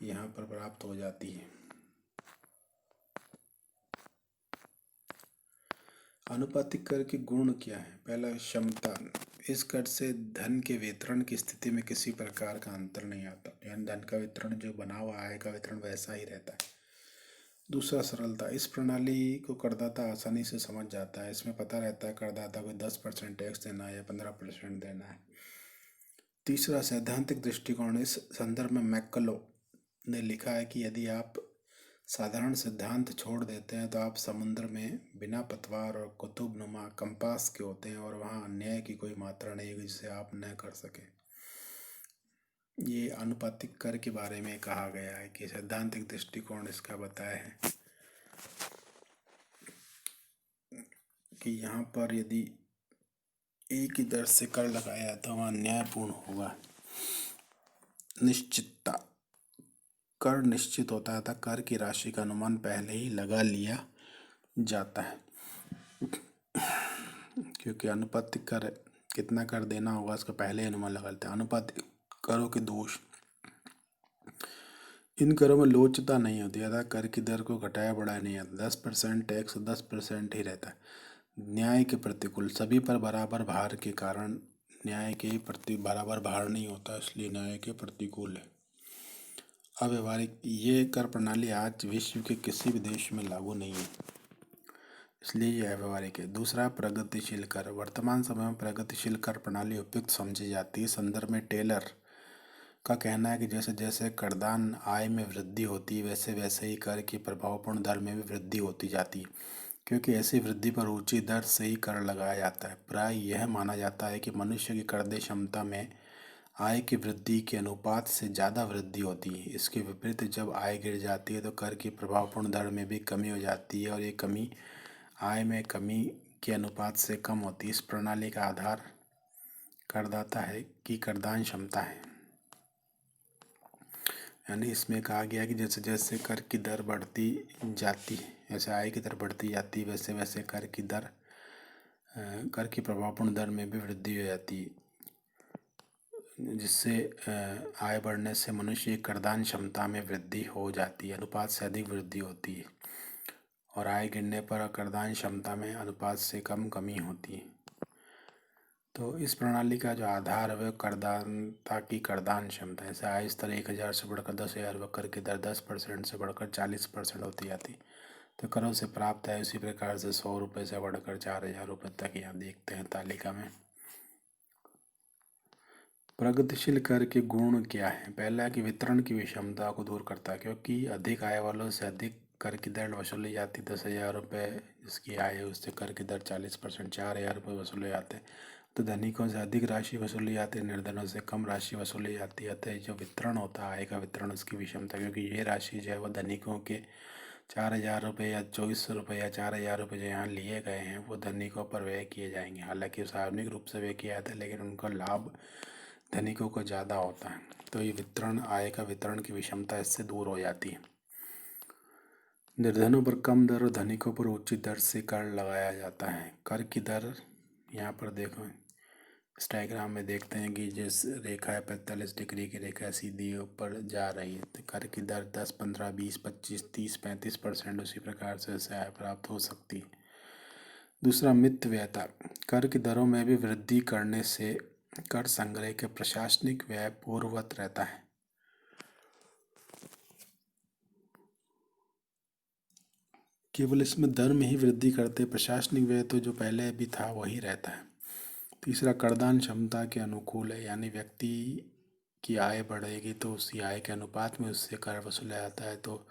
यहाँ पर प्राप्त हो जाती है। अनुपातिक कर के गुण क्या है? पहला क्षमता, इस कर से धन के वितरण की स्थिति में किसी प्रकार का अंतर नहीं आता, यानी धन का वितरण जो बना हुआ आय का वितरण वैसा ही रहता है। दूसरा सरलता, इस प्रणाली को करदाता आसानी से समझ जाता है। इसमें पता रहता है करदाता को 10% टैक्स देना है या 15% देना है। तीसरा सैद्धांतिक दृष्टिकोण, इस संदर्भ में मैकलो ने लिखा है कि यदि आप साधारण सिद्धांत छोड़ देते हैं तो आप समुद्र में बिना पतवार और कुतुबनुमा कंपास के होते हैं और वहाँ अन्याय की कोई मात्रा नहीं होगी जिसे आप न कर सकें। ये आनुपातिक कर के बारे में कहा गया है कि सैद्धांतिक दृष्टिकोण इसका बताया है कि यहाँ पर यदि एक ही दर से कर लगाया तो वहाँ न्यायपूर्ण होगा। निश्चितता, कर निश्चित होता है, अतः कर की राशि का अनुमान पहले ही लगा लिया जाता है, क्योंकि अनुपातिक कर कितना कर देना होगा इसका पहले ही अनुमान लगा लेते हैं। अनुपातिक करों के दोष, इन करों में लोचता नहीं होती, अतः कर की दर को घटाया बढ़ाया नहीं आता। 10% टैक्स 10% ही रहता है। न्याय के प्रतिकूल, सभी पर बराबर भार के कारण न्याय के प्रति बराबर भार नहीं होता, इसलिए न्याय के प्रतिकूल है। अव्यवहारिक, ये कर प्रणाली आज विश्व के किसी भी देश में लागू नहीं है, इसलिए यह अव्यवहारिक है। दूसरा, प्रगतिशील कर, वर्तमान समय में प्रगतिशील कर प्रणाली उपयुक्त समझी जाती है। संदर्भ में टेलर का कहना है कि जैसे जैसे करदान आय में वृद्धि होती है वैसे वैसे ही कर की प्रभावपूर्ण दर में भी वृद्धि होती जाती है, क्योंकि ऐसी वृद्धि पर ऊंची दर से ही कर लगाया जाता है। प्राय यह माना जाता है कि मनुष्य की करदे क्षमता में आय की वृद्धि के अनुपात से ज़्यादा वृद्धि होती है। इसके विपरीत जब आय गिर जाती है तो कर की प्रभावपूर्ण दर में भी कमी हो जाती है और ये कमी आय में कमी के अनुपात से कम होती है। इस प्रणाली का आधार करदाता है कि करदान क्षमता है, यानी इसमें कहा गया कि जैसे जैसे कर की दर बढ़ती जाती है, जैसे आय की दर बढ़ती जाती है वैसे वैसे कर की प्रभावपूर्ण दर में भी वृद्धि हो जाती है, जिससे आय बढ़ने से मनुष्य की करदान क्षमता में वृद्धि हो जाती है, अनुपात से अधिक वृद्धि होती है, और आय गिरने पर करदान क्षमता में अनुपात से कम कमी होती है। तो इस प्रणाली का जो आधार है वह करदाता की करदान क्षमता है। जैसे आय स्तर 1000 से बढ़कर 10,000 व कर की दर 10% से बढ़कर 40% होती जाती, तो करों से प्राप्त है उसी प्रकार से 100 रुपये से बढ़कर 4,000 रुपये तक यहाँ देखते हैं तालिका में। प्रगतिशील कर के गुण क्या है? पहला कि वितरण की विषमता को दूर करता है, क्योंकि अधिक आय वालों से अधिक कर की दर वसूली जाती। 10,000 रुपये जिसकी आय है उससे कर की दर 40%, 4,000 रुपये वसूले जाते हैं। तो धनिकों से अधिक राशि वसूली जाती है, निर्धनों से कम राशि वसूली जाती है। अतः जो वितरण होता है आय का वितरण, उसकी विषमता, क्योंकि ये राशि जो है वो धनिकों के 4,000 रुपये या 2,400 रुपये या 4,000 रुपये जो यहाँ लिए गए हैं वो धनिकों पर व्यय किए जाएंगे। हालांकि सार्वजनिक रूप से व्यय किया जाता है लेकिन उनका लाभ धनिकों को ज़्यादा होता है। तो ये वितरण, आय का वितरण की विषमता इससे दूर हो जाती है। निर्धनों पर कम दर और धनिकों पर उचित दर से कर लगाया जाता है। कर की दर यहाँ पर देखो, इस डायग्राम में देखते हैं कि जिस रेखा है 45 डिग्री की रेखा सीधी ऊपर जा रही है, तो कर की दर 10, 15, 20, 25, 30, 35% उसी प्रकार से इससे आय प्राप्त हो सकती है। दूसरा, मितव्ययता, कर की दरों में भी वृद्धि करने से कर संग्रह के प्रशासनिक व्यय पूर्ववत रहता है। केवल इसमें दर में ही वृद्धि करते, प्रशासनिक व्यय तो जो पहले भी था वही रहता है। तीसरा, करदान क्षमता के अनुकूल है, यानी व्यक्ति की आय बढ़ेगी तो उसी आय के अनुपात में उससे कर वसूला जाता है। तो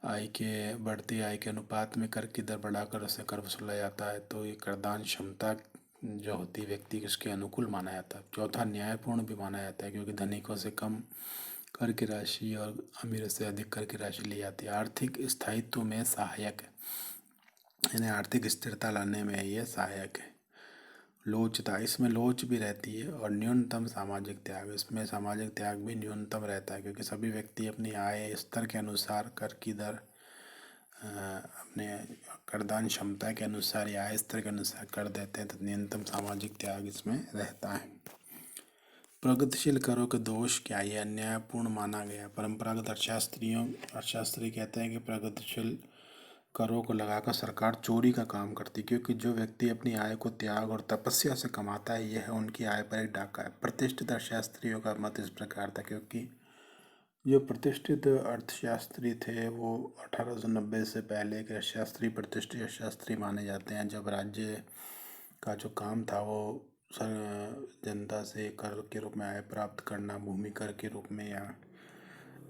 आय के बढ़ती आय के अनुपात में कर की दर बढ़ाकर उससे कर वसूला जाता है, तो ये करदान क्षमता जो होती है व्यक्ति की उसके अनुकूल माना जाता है। चौथा, न्यायपूर्ण भी माना जाता है, क्योंकि धनिकों से कम कर की राशि और अमीर से अधिक कर की राशि ली जाती है। आर्थिक स्थायित्व में सहायक है, यानी आर्थिक स्थिरता लाने में ये सहायक है। लोचता, इसमें लोच भी रहती है। और न्यूनतम सामाजिक त्याग, इसमें सामाजिक त्याग भी न्यूनतम रहता है, क्योंकि सभी व्यक्ति अपनी आय स्तर के अनुसार कर की दर अपने करदान क्षमता के अनुसार या आय स्तर के अनुसार कर देते हैं, तो न्यूनतम सामाजिक त्याग इसमें रहता है। प्रगतिशील करों के दोष क्या? ये अन्यायपूर्ण माना गया। परंपरागत अर्थशास्त्री कहते हैं कि प्रगतिशील करों को लगाकर सरकार चोरी का काम करती, क्योंकि जो व्यक्ति अपनी आय को त्याग और तपस्या से कमाता है यह उनकी आय पर एक डाका है। प्रतिष्ठित अर्थशास्त्रियों का मत इस प्रकार था, क्योंकि जो प्रतिष्ठित अर्थशास्त्री थे वो 1890 से पहले के अर्थशास्त्री प्रतिष्ठित अर्थशास्त्री माने जाते हैं, जब राज्य का जो काम था वो जनता से कर के रूप में आय प्राप्त करना, भूमि कर के रूप में या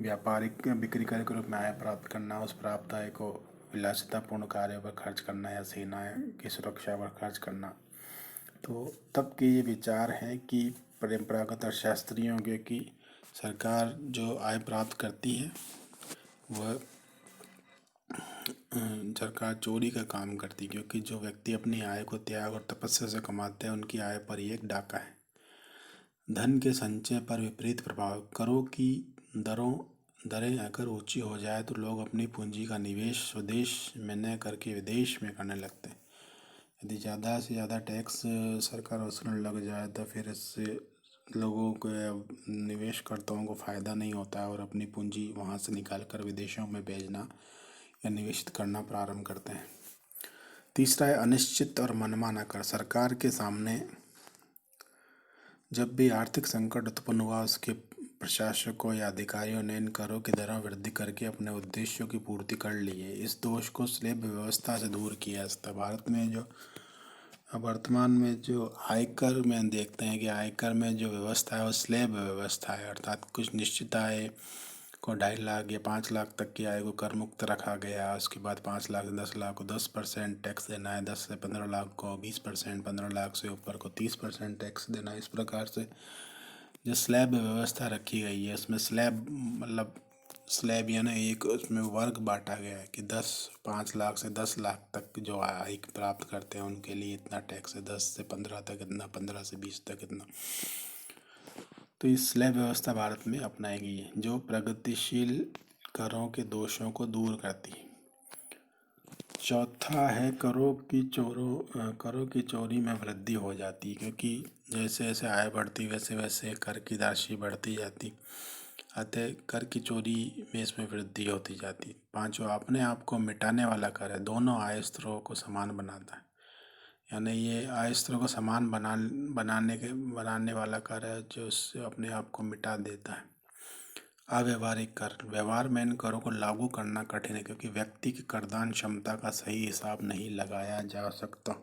व्यापारिक बिक्री कर के रूप में आय प्राप्त करना, उस प्राप्त आय को विलासितापूर्ण कार्यों पर खर्च करना या सेना की सुरक्षा पर खर्च करना। तो तब के ये विचार हैं कि परंपरागत अर्थशास्त्रियों के कि सरकार जो आय प्राप्त करती है वह सरकार चोरी का काम करती है, क्योंकि जो व्यक्ति अपनी आय को त्याग और तपस्या से कमाते हैं उनकी आय पर ही एक डाका है। धन के संचय पर विपरीत प्रभाव। करों की दरें अगर ऊंची हो जाए तो लोग अपनी पूंजी का निवेश स्वदेश में न करके विदेश में करने लगते हैं। यदि ज़्यादा से ज़्यादा टैक्स सरकार वसूलने लग जाए तो फिर इससे लोगों को या निवेशकर्ताओं को फ़ायदा नहीं होता है और अपनी पूंजी वहाँ से निकाल कर विदेशों में भेजना या निवेशित करना प्रारंभ करते हैं। तीसरा है अनिश्चित और मनमाना कर। सरकार के सामने जब भी आर्थिक संकट उत्पन्न हुआ उसके प्रशासकों या अधिकारियों ने इन करों की दरों वृद्धि करके अपने उद्देश्यों की पूर्ति कर ली है। इस दोष को स्लैब व्यवस्था से दूर किया जाता। भारत में जो वर्तमान में जो आयकर में देखते हैं कि आयकर में जो व्यवस्था है वो स्लैब व्यवस्था है, अर्थात कुछ निश्चित आय को 2.5 लाख या 5 लाख तक की आय को कर मुक्त रखा गया। उसके बाद 5 लाख से 10 लाख को 10% टैक्स देना है, 10 से 15 लाख को 20%, 15 लाख से ऊपर को 30% टैक्स देना है। इस प्रकार से जो स्लैब व्यवस्था रखी गई है उसमें स्लैब मतलब स्लैब यानी एक उसमें वर्ग बांटा गया है कि 5 लाख से 10 लाख तक जो आय प्राप्त करते हैं उनके लिए इतना टैक्स है, 10 से 15 तक इतना, 15 से 20 तक इतना। तो इस स्लैब व्यवस्था भारत में अपनाई गई है जो प्रगतिशील करों के दोषों को दूर करती है। चौथा है करों की चोरी में वृद्धि हो जाती है, क्योंकि जैसे जैसे आय बढ़ती वैसे वैसे कर की राशि बढ़ती जाती, अतः कर की चोरी में इसमें वृद्धि होती जाती। पांचवा अपने आप को मिटाने वाला कर है। दोनों आय स्त्रोतों को समान बनाता है, यानी ये आय स्त्रोत को समान बनाने वाला कर है जो उससे अपने आप को मिटा देता है। अव्यवहारिक कर। व्यवहार में इन करों को लागू करना कठिन है, क्योंकि व्यक्ति की करदान क्षमता का सही हिसाब नहीं लगाया जा सकता।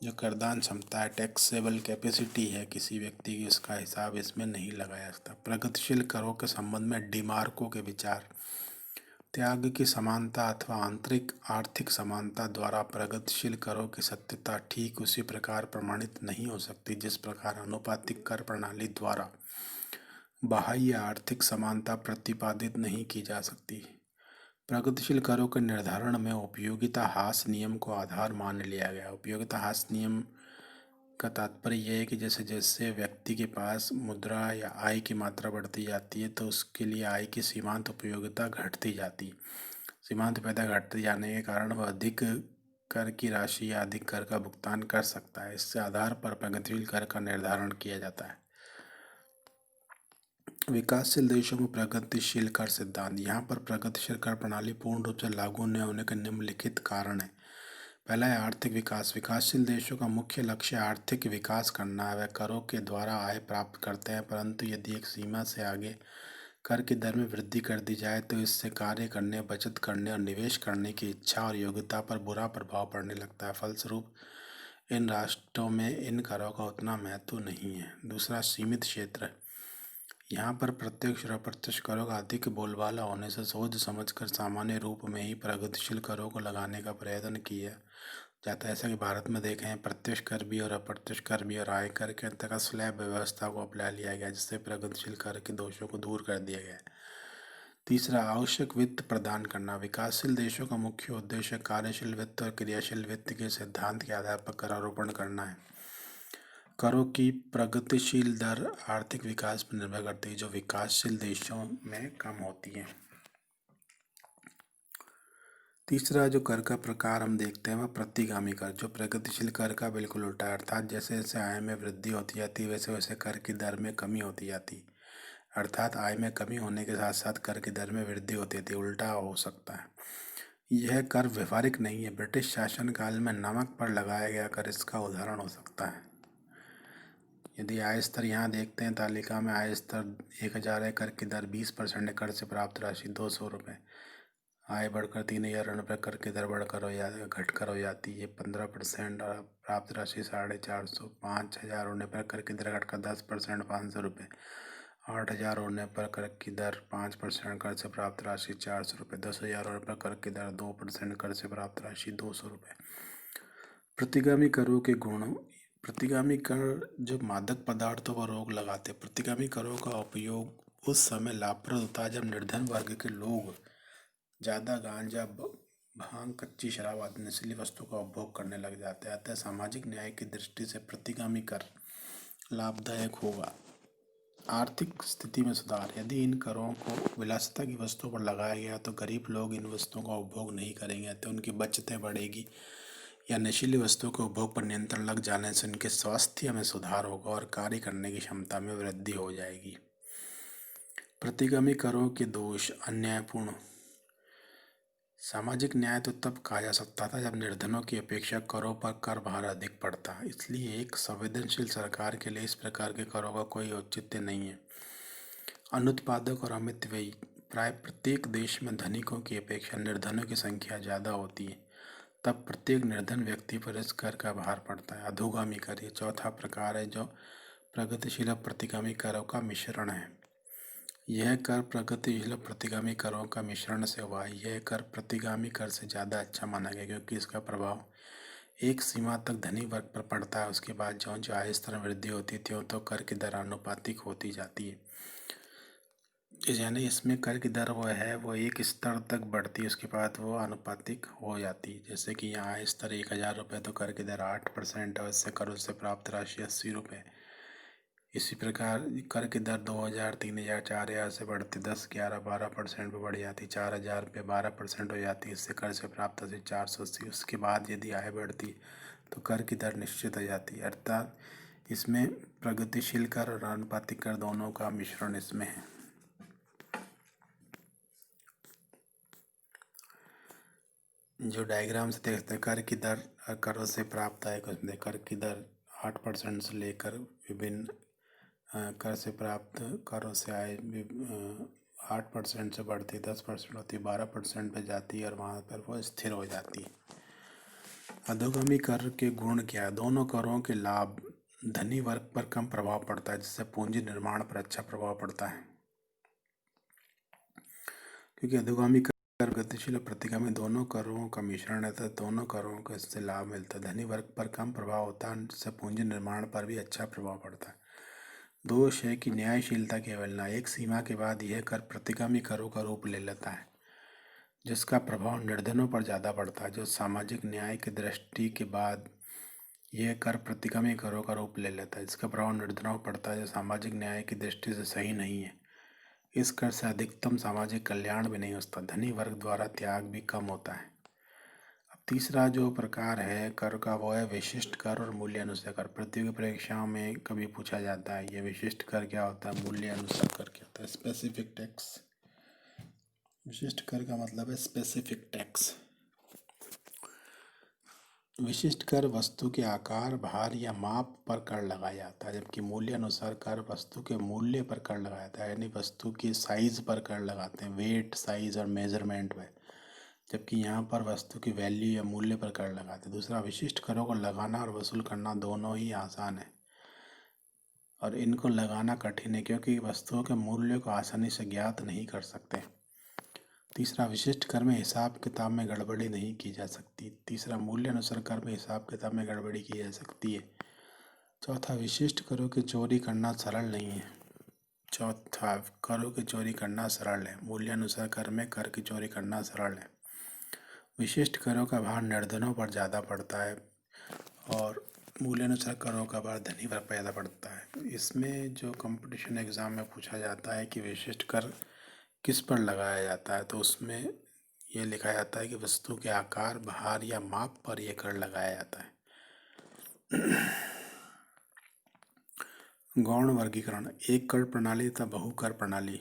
जो करदान क्षमता है, टैक्सेबल कैपेसिटी है किसी व्यक्ति की, उसका हिसाब इसमें नहीं लगाया जाता। प्रगतिशील करों के संबंध में डिमार्को के विचार। त्याग की समानता अथवा आंतरिक आर्थिक समानता द्वारा प्रगतिशील करों की सत्यता ठीक उसी प्रकार प्रमाणित नहीं हो सकती जिस प्रकार आनुपातिक कर प्रणाली द्वारा बाह्य आर्थिक समानता प्रतिपादित नहीं की जा सकती। प्रगतिशील करों के निर्धारण में उपयोगिता ह्रास नियम को आधार मान लिया गया। उपयोगिता ह्रास नियम का तात्पर्य यह है कि जैसे जैसे व्यक्ति के पास मुद्रा या आय की मात्रा बढ़ती जाती है तो उसके लिए आय की सीमांत उपयोगिता घटती जाती। सीमांत उपयोगिता घटते जाने के कारण वह अधिक कर की राशि या अधिक कर का भुगतान कर सकता है। इससे आधार पर प्रगतिशील कर का निर्धारण किया जाता है। विकासशील देशों में प्रगतिशील कर सिद्धांत। यहाँ पर प्रगतिशील कर प्रणाली पूर्ण रूप से लागू न होने के निम्नलिखित कारण है। पहला है आर्थिक विकास। विकासशील देशों का मुख्य लक्ष्य आर्थिक विकास करना है। वे करों के द्वारा आय प्राप्त करते हैं, परंतु यदि एक सीमा से आगे कर की दर में वृद्धि कर दी जाए तो इससे कार्य करने, बचत करने और निवेश करने की इच्छा और योग्यता पर बुरा प्रभाव पड़ने लगता है। फलस्वरूप इन राष्ट्रों में इन करों का उतना महत्व नहीं है। दूसरा सीमित क्षेत्र। यहाँ पर प्रत्यक्ष और अप्रत्यक्ष करों का अधिक बोलबाला होने से सोच समझकर सामान्य रूप में ही प्रगतिशील करों को लगाने का प्रयत्न किया जाता है। ऐसा कि भारत में देखें हैं प्रत्यक्ष कर भी और अप्रत्यक्ष कर भी और आयकर के अंतर्गत स्लैब व्यवस्था को अपना लिया गया, जिससे प्रगतिशील कर के दोषों को दूर कर दिया गया। तीसरा आवश्यक वित्त प्रदान करना। विकासशील देशों का मुख्य उद्देश्य कार्यशील वित्त और क्रियाशील वित्त के सिद्धांत के आधार पर करारोपण करना है। करों की प्रगतिशील दर आर्थिक विकास पर निर्भर करती है जो विकासशील देशों में कम होती है। तीसरा जो कर का प्रकार हम देखते हैं वह प्रतिगामी कर, जो प्रगतिशील कर का बिल्कुल उल्टा है। अर्थात जैसे जैसे आय में वृद्धि होती जाती है वैसे वैसे कर की दर में कमी होती जाती। अर्थात आय में कमी होने के साथ साथ कर की दर में वृद्धि होती थी, उल्टा हो सकता है। यह कर व्यवहारिक नहीं है। ब्रिटिश शासनकाल में नमक पर लगाया गया कर इसका उदाहरण हो सकता है। यदि आय स्तर यहाँ देखते हैं तालिका में, आय स्तर 1,000 है, कर की दर 20% है, कर से प्राप्त राशि 200 रुपये। आय बढ़कर 3,000 रुपये, कर की दर बढ़कर घटकर हो जाती है 15% और प्राप्त राशि 450। 5,000 होने पर कर की दर घटकर 10% 500 रुपये। 8,000 होने पर कर की दर 5% कर से प्राप्त राशि 400 रुपये। 10,000 होने पर कर की दर 2% कर से प्राप्त राशि 200 रुपये। प्रतिगामी करों के गुण। प्रतिगामी कर जो मादक पदार्थों पर रोक लगाते, प्रतिगामी करों का उपयोग उस समय लाभप्रद होता है जब निर्धन वर्ग के लोग ज़्यादा गांजा, भांग, कच्ची शराब आदि नशीली वस्तु का उपभोग करने लग जाते हैं। अतः सामाजिक न्याय की दृष्टि से प्रतिगामी कर लाभदायक होगा। आर्थिक स्थिति में सुधार, यदि इन करों को विलासिता की वस्तुओं पर लगाया गया तो गरीब लोग इन वस्तुओं का उपभोग नहीं करेंगे, तो उनकी बचतें बढ़ेगी। या नशीली वस्तुओं के उपभोग पर नियंत्रण लग जाने से उनके स्वास्थ्य में सुधार होगा और कार्य करने की क्षमता में वृद्धि हो जाएगी। प्रतिगामी करों के दोष, अन्यायपूर्ण। सामाजिक न्याय तो तब कहा जा सकता था जब निर्धनों की अपेक्षा करों पर कर भार अधिक पड़ता। इसलिए एक संवेदनशील सरकार के लिए इस प्रकार के करों का कोई औचित्य नहीं है। अनुत्पादक और अमित व्ययी, प्राय प्रत्येक देश में धनिकों की अपेक्षा निर्धनों की संख्या ज़्यादा होती है, तब प्रत्येक निर्धन व्यक्ति पर इस कर का भार पड़ता है। अधोगामी कर, ये चौथा प्रकार है जो प्रगतिशील और प्रतिगामी करों का मिश्रण है। यह कर प्रगतिशील और प्रतिगामी करों का मिश्रण से हुआ है। यह कर प्रतिगामी कर से ज़्यादा अच्छा माना गया क्योंकि इसका प्रभाव एक सीमा तक धनी वर्ग पर पड़ता है। उसके बाद ज्यों ज्यों आय स्तर में वृद्धि होती है त्यों तो कर की दर आनुपातिक होती जाती है। यानी इसमें कर की दर वो एक स्तर तक बढ़ती है, उसके बाद वो आनुपातिक हो जाती है। जैसे कि यहाँ आय स्तर 1,000 रुपये तो कर की दर 8% है, उससे करों से प्राप्त राशि 80 रुपये। इसी प्रकार कर की दर 2,000, 3,000, 4,000 से बढ़ती 10, 11, 12% पर बढ़ जाती। 4,000 पे 12% हो जाती है, इससे कर से प्राप्त राशि 480। उसके बाद यदि आय बढ़ती तो कर की दर निश्चित हो जाती है। अर्थात इसमें प्रगतिशील कर और आनुपातिक कर दोनों का मिश्रण इसमें है। जो डायग्राम से देखते हैं कर की दर करों से प्राप्त आय को, कर की दर 8% से लेकर विभिन्न कर से प्राप्त करों से आय 8% से बढ़ती, 10% होती, 12% पे जाती है और वहाँ पर वो स्थिर हो जाती है। अधोगामी कर के गुण क्या है? दोनों करों के लाभ धनी वर्ग पर कम प्रभाव पड़ता है, जिससे पूंजी निर्माण पर अच्छा प्रभाव पड़ता है। क्योंकि अधोगामी कर गतिशील और प्रतिगामी दोनों करों का मिश्रण रहता है, दोनों करों का इससे लाभ मिलता है। धनी वर्ग पर कम प्रभाव होता है, जिससे पूंजी निर्माण पर भी अच्छा प्रभाव पड़ता है। दोष है कि न्यायशीलता की अवहेलना, एक सीमा के बाद यह कर प्रतिगामी करों का रूप ले लेता है, जिसका प्रभाव निर्धनों पर ज़्यादा पड़ता है। जो सामाजिक न्याय की दृष्टि के बाद यह कर प्रतिगामी करों का रूप ले लेता है, जिसका प्रभाव निर्धनों पर पड़ता है, जो सामाजिक न्याय की दृष्टि से सही नहीं है। इस कर से अधिकतम सामाजिक कल्याण भी नहीं होता, धनी वर्ग द्वारा त्याग भी कम होता है। अब तीसरा जो प्रकार है कर का वो है विशिष्ट कर और मूल्यानुसार कर। प्रतियोगी परीक्षाओं में कभी पूछा जाता है ये विशिष्ट कर क्या होता है, मूल्यानुसार कर क्या होता है। स्पेसिफिक टैक्स, विशिष्ट कर का मतलब है स्पेसिफिक टैक्स। विशिष्ट कर वस्तु के आकार, भार या माप पर कर लगाया जाता है, जबकि मूल्यानुसार कर वस्तु के मूल्य पर कर लगाया जाता है, यानी वस्तु की साइज पर कर लगाते हैं, वेट, साइज और मेजरमेंट में। जबकि यहाँ पर वस्तु की वैल्यू या मूल्य पर कर लगाते हैं। दूसरा, विशिष्ट करों को लगाना और वसूल करना दोनों ही आसान है और इनको लगाना कठिन है क्योंकि वस्तुओं के मूल्य को आसानी से ज्ञात नहीं कर सकते। तीसरा, विशिष्ट कर में हिसाब किताब में गड़बड़ी नहीं की जा सकती। तीसरा, मूल्य अनुसार कर में हिसाब किताब में गड़बड़ी की जा सकती है। चौथा, विशिष्ट करों की चोरी करना सरल नहीं है। चौथा, करों की चोरी करना सरल है, मूल्यानुसार कर में कर की चोरी करना सरल है। विशिष्ट करों का भार निर्धनों पर ज़्यादा पड़ता है और मूल्यानुसार करों का भार धनी वर्ग पर ज़्यादा पड़ता है। इसमें जो कंपटीशन एग्ज़ाम में पूछा जाता है कि विशिष्ट कर किस पर लगाया जाता है, तो उसमें यह लिखा जाता है कि वस्तु के आकार, भार या माप पर यह कर लगाया जाता है। गौण वर्गीकरण, एक कर प्रणाली तथा बहु कर प्रणाली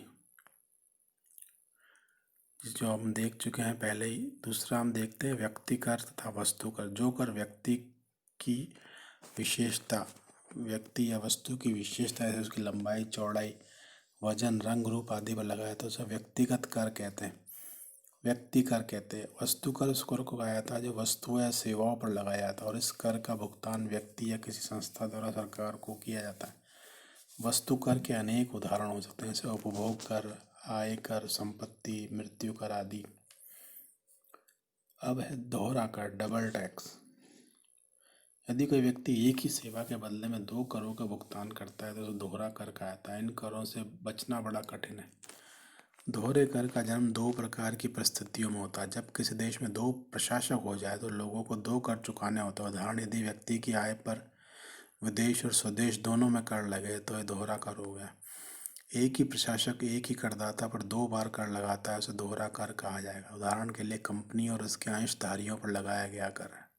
जो हम देख चुके हैं पहले ही। दूसरा हम देखते हैं व्यक्ति कर तथा वस्तु कर। जो कर व्यक्ति की विशेषता, व्यक्ति या वस्तु की विशेषता है, उसकी लंबाई, चौड़ाई, वजन, रंग, रूप आदि पर लगाया तो उसे व्यक्तिगत कर कहते हैं, व्यक्ति कर कहते हैं। वस्तु कर उस कर को कहा जाता है जो वस्तुओं या सेवाओं पर लगाया जाता है और इस कर का भुगतान व्यक्ति या किसी संस्था द्वारा सरकार को किया जाता है। वस्तु कर के अनेक उदाहरण हो सकते हैं, जैसे उपभोग कर, आय कर, संपत्ति, मृत्यु कर आदि। अब है दोहरा कर, डबल टैक्स। यदि कोई व्यक्ति एक ही सेवा के बदले में 2 करों का भुगतान करता है तो उसे दोहरा कर कहता है। इन करों से बचना बड़ा कठिन है। दोहरे कर का जन्म 2 प्रकार की परिस्थितियों में होता है। जब किसी देश में 2 प्रशासक हो जाए तो लोगों को 2 कर चुकाने होते हैं। उदाहरण, यदि व्यक्ति की आय पर विदेश और स्वदेश दोनों में कर लगे तो यह दोहरा कर हो गया। एक ही प्रशासक एक ही करदाता पर 2 बार कर लगाता है, उसे दोहरा कर कहा जाएगा। उदाहरण के लिए, कंपनी और उसके अंशधारियों पर लगाया गया कर है।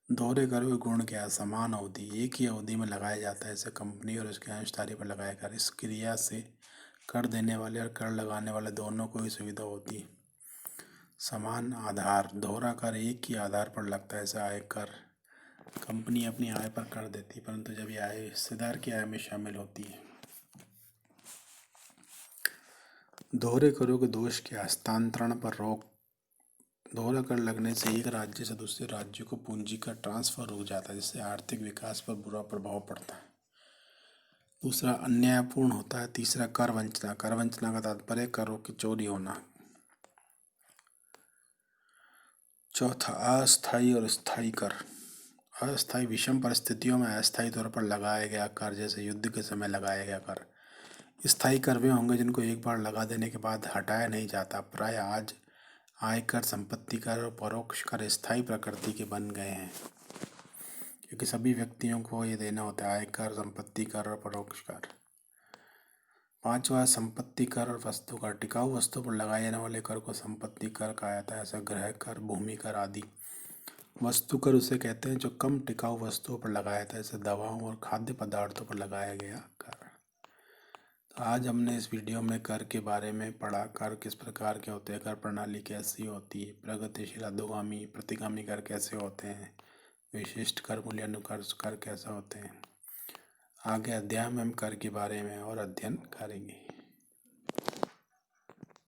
दोहरे कर के गुण क्या है? समान अवधि, एक ही अवधि में लगाया जाता है। इसे कंपनी और उसके अंशधारी पर लगाया कर। इस क्रिया से कर देने वाले और कर लगाने वाले दोनों को ही सुविधा होती है। समान आधार, दोहरा कर एक ही आधार पर लगता है। जैसे आयकर, कंपनी अपनी आय पर कर देती है, परंतु जब यह आय हिस्सेदार की आय में शामिल होती है। दोहरे करों के दोष क्या? हस्तांतरण पर रोक, दोहरा कर लगने से एक राज्य से दूसरे राज्य को पूंजी का ट्रांसफर रुक जाता है, जिससे आर्थिक विकास पर बुरा प्रभाव पड़ता है। दूसरा, अन्यायपूर्ण होता है। तीसरा, कर वंचना, कर वंचना का तात्पर्य करों की चोरी होना। चौथा, अस्थायी और स्थायी कर। अस्थायी, विषम परिस्थितियों में अस्थायी तौर पर लगाया गया कर, जैसे युद्ध के समय लगाया गया कर। स्थायी कर वे होंगे जिनको एक बार लगा देने के बाद हटाया नहीं जाता। प्राय आज आयकर, संपत्ति कर और परोक्ष कर स्थायी प्रकृति के बन गए हैं, क्योंकि सभी व्यक्तियों को ये देना होता है, आयकर, संपत्ति कर और परोक्ष कर। पांचवा, संपत्ति कर और वस्तु कर। टिकाऊ वस्तु पर लगाए जाने वाले कर को संपत्ति कर कहा जाता है, ऐसा गृह कर, भूमि कर आदि। वस्तु कर उसे कहते हैं जो कम टिकाऊ वस्तुओं पर लगाया जाता है, जैसे दवाओं और खाद्य पदार्थों पर लगाया गया कर। तो आज हमने इस वीडियो में कर के बारे में पढ़ा। कर किस प्रकार के होते हैं, कर प्रणाली कैसी होती है, प्रगतिशील, अधोगामी, प्रतिगामी कर कैसे होते हैं, विशिष्ट कर, मूल्यानुकर कर कैसे होते हैं। आगे अध्याय में हम कर के बारे में और अध्ययन करेंगे।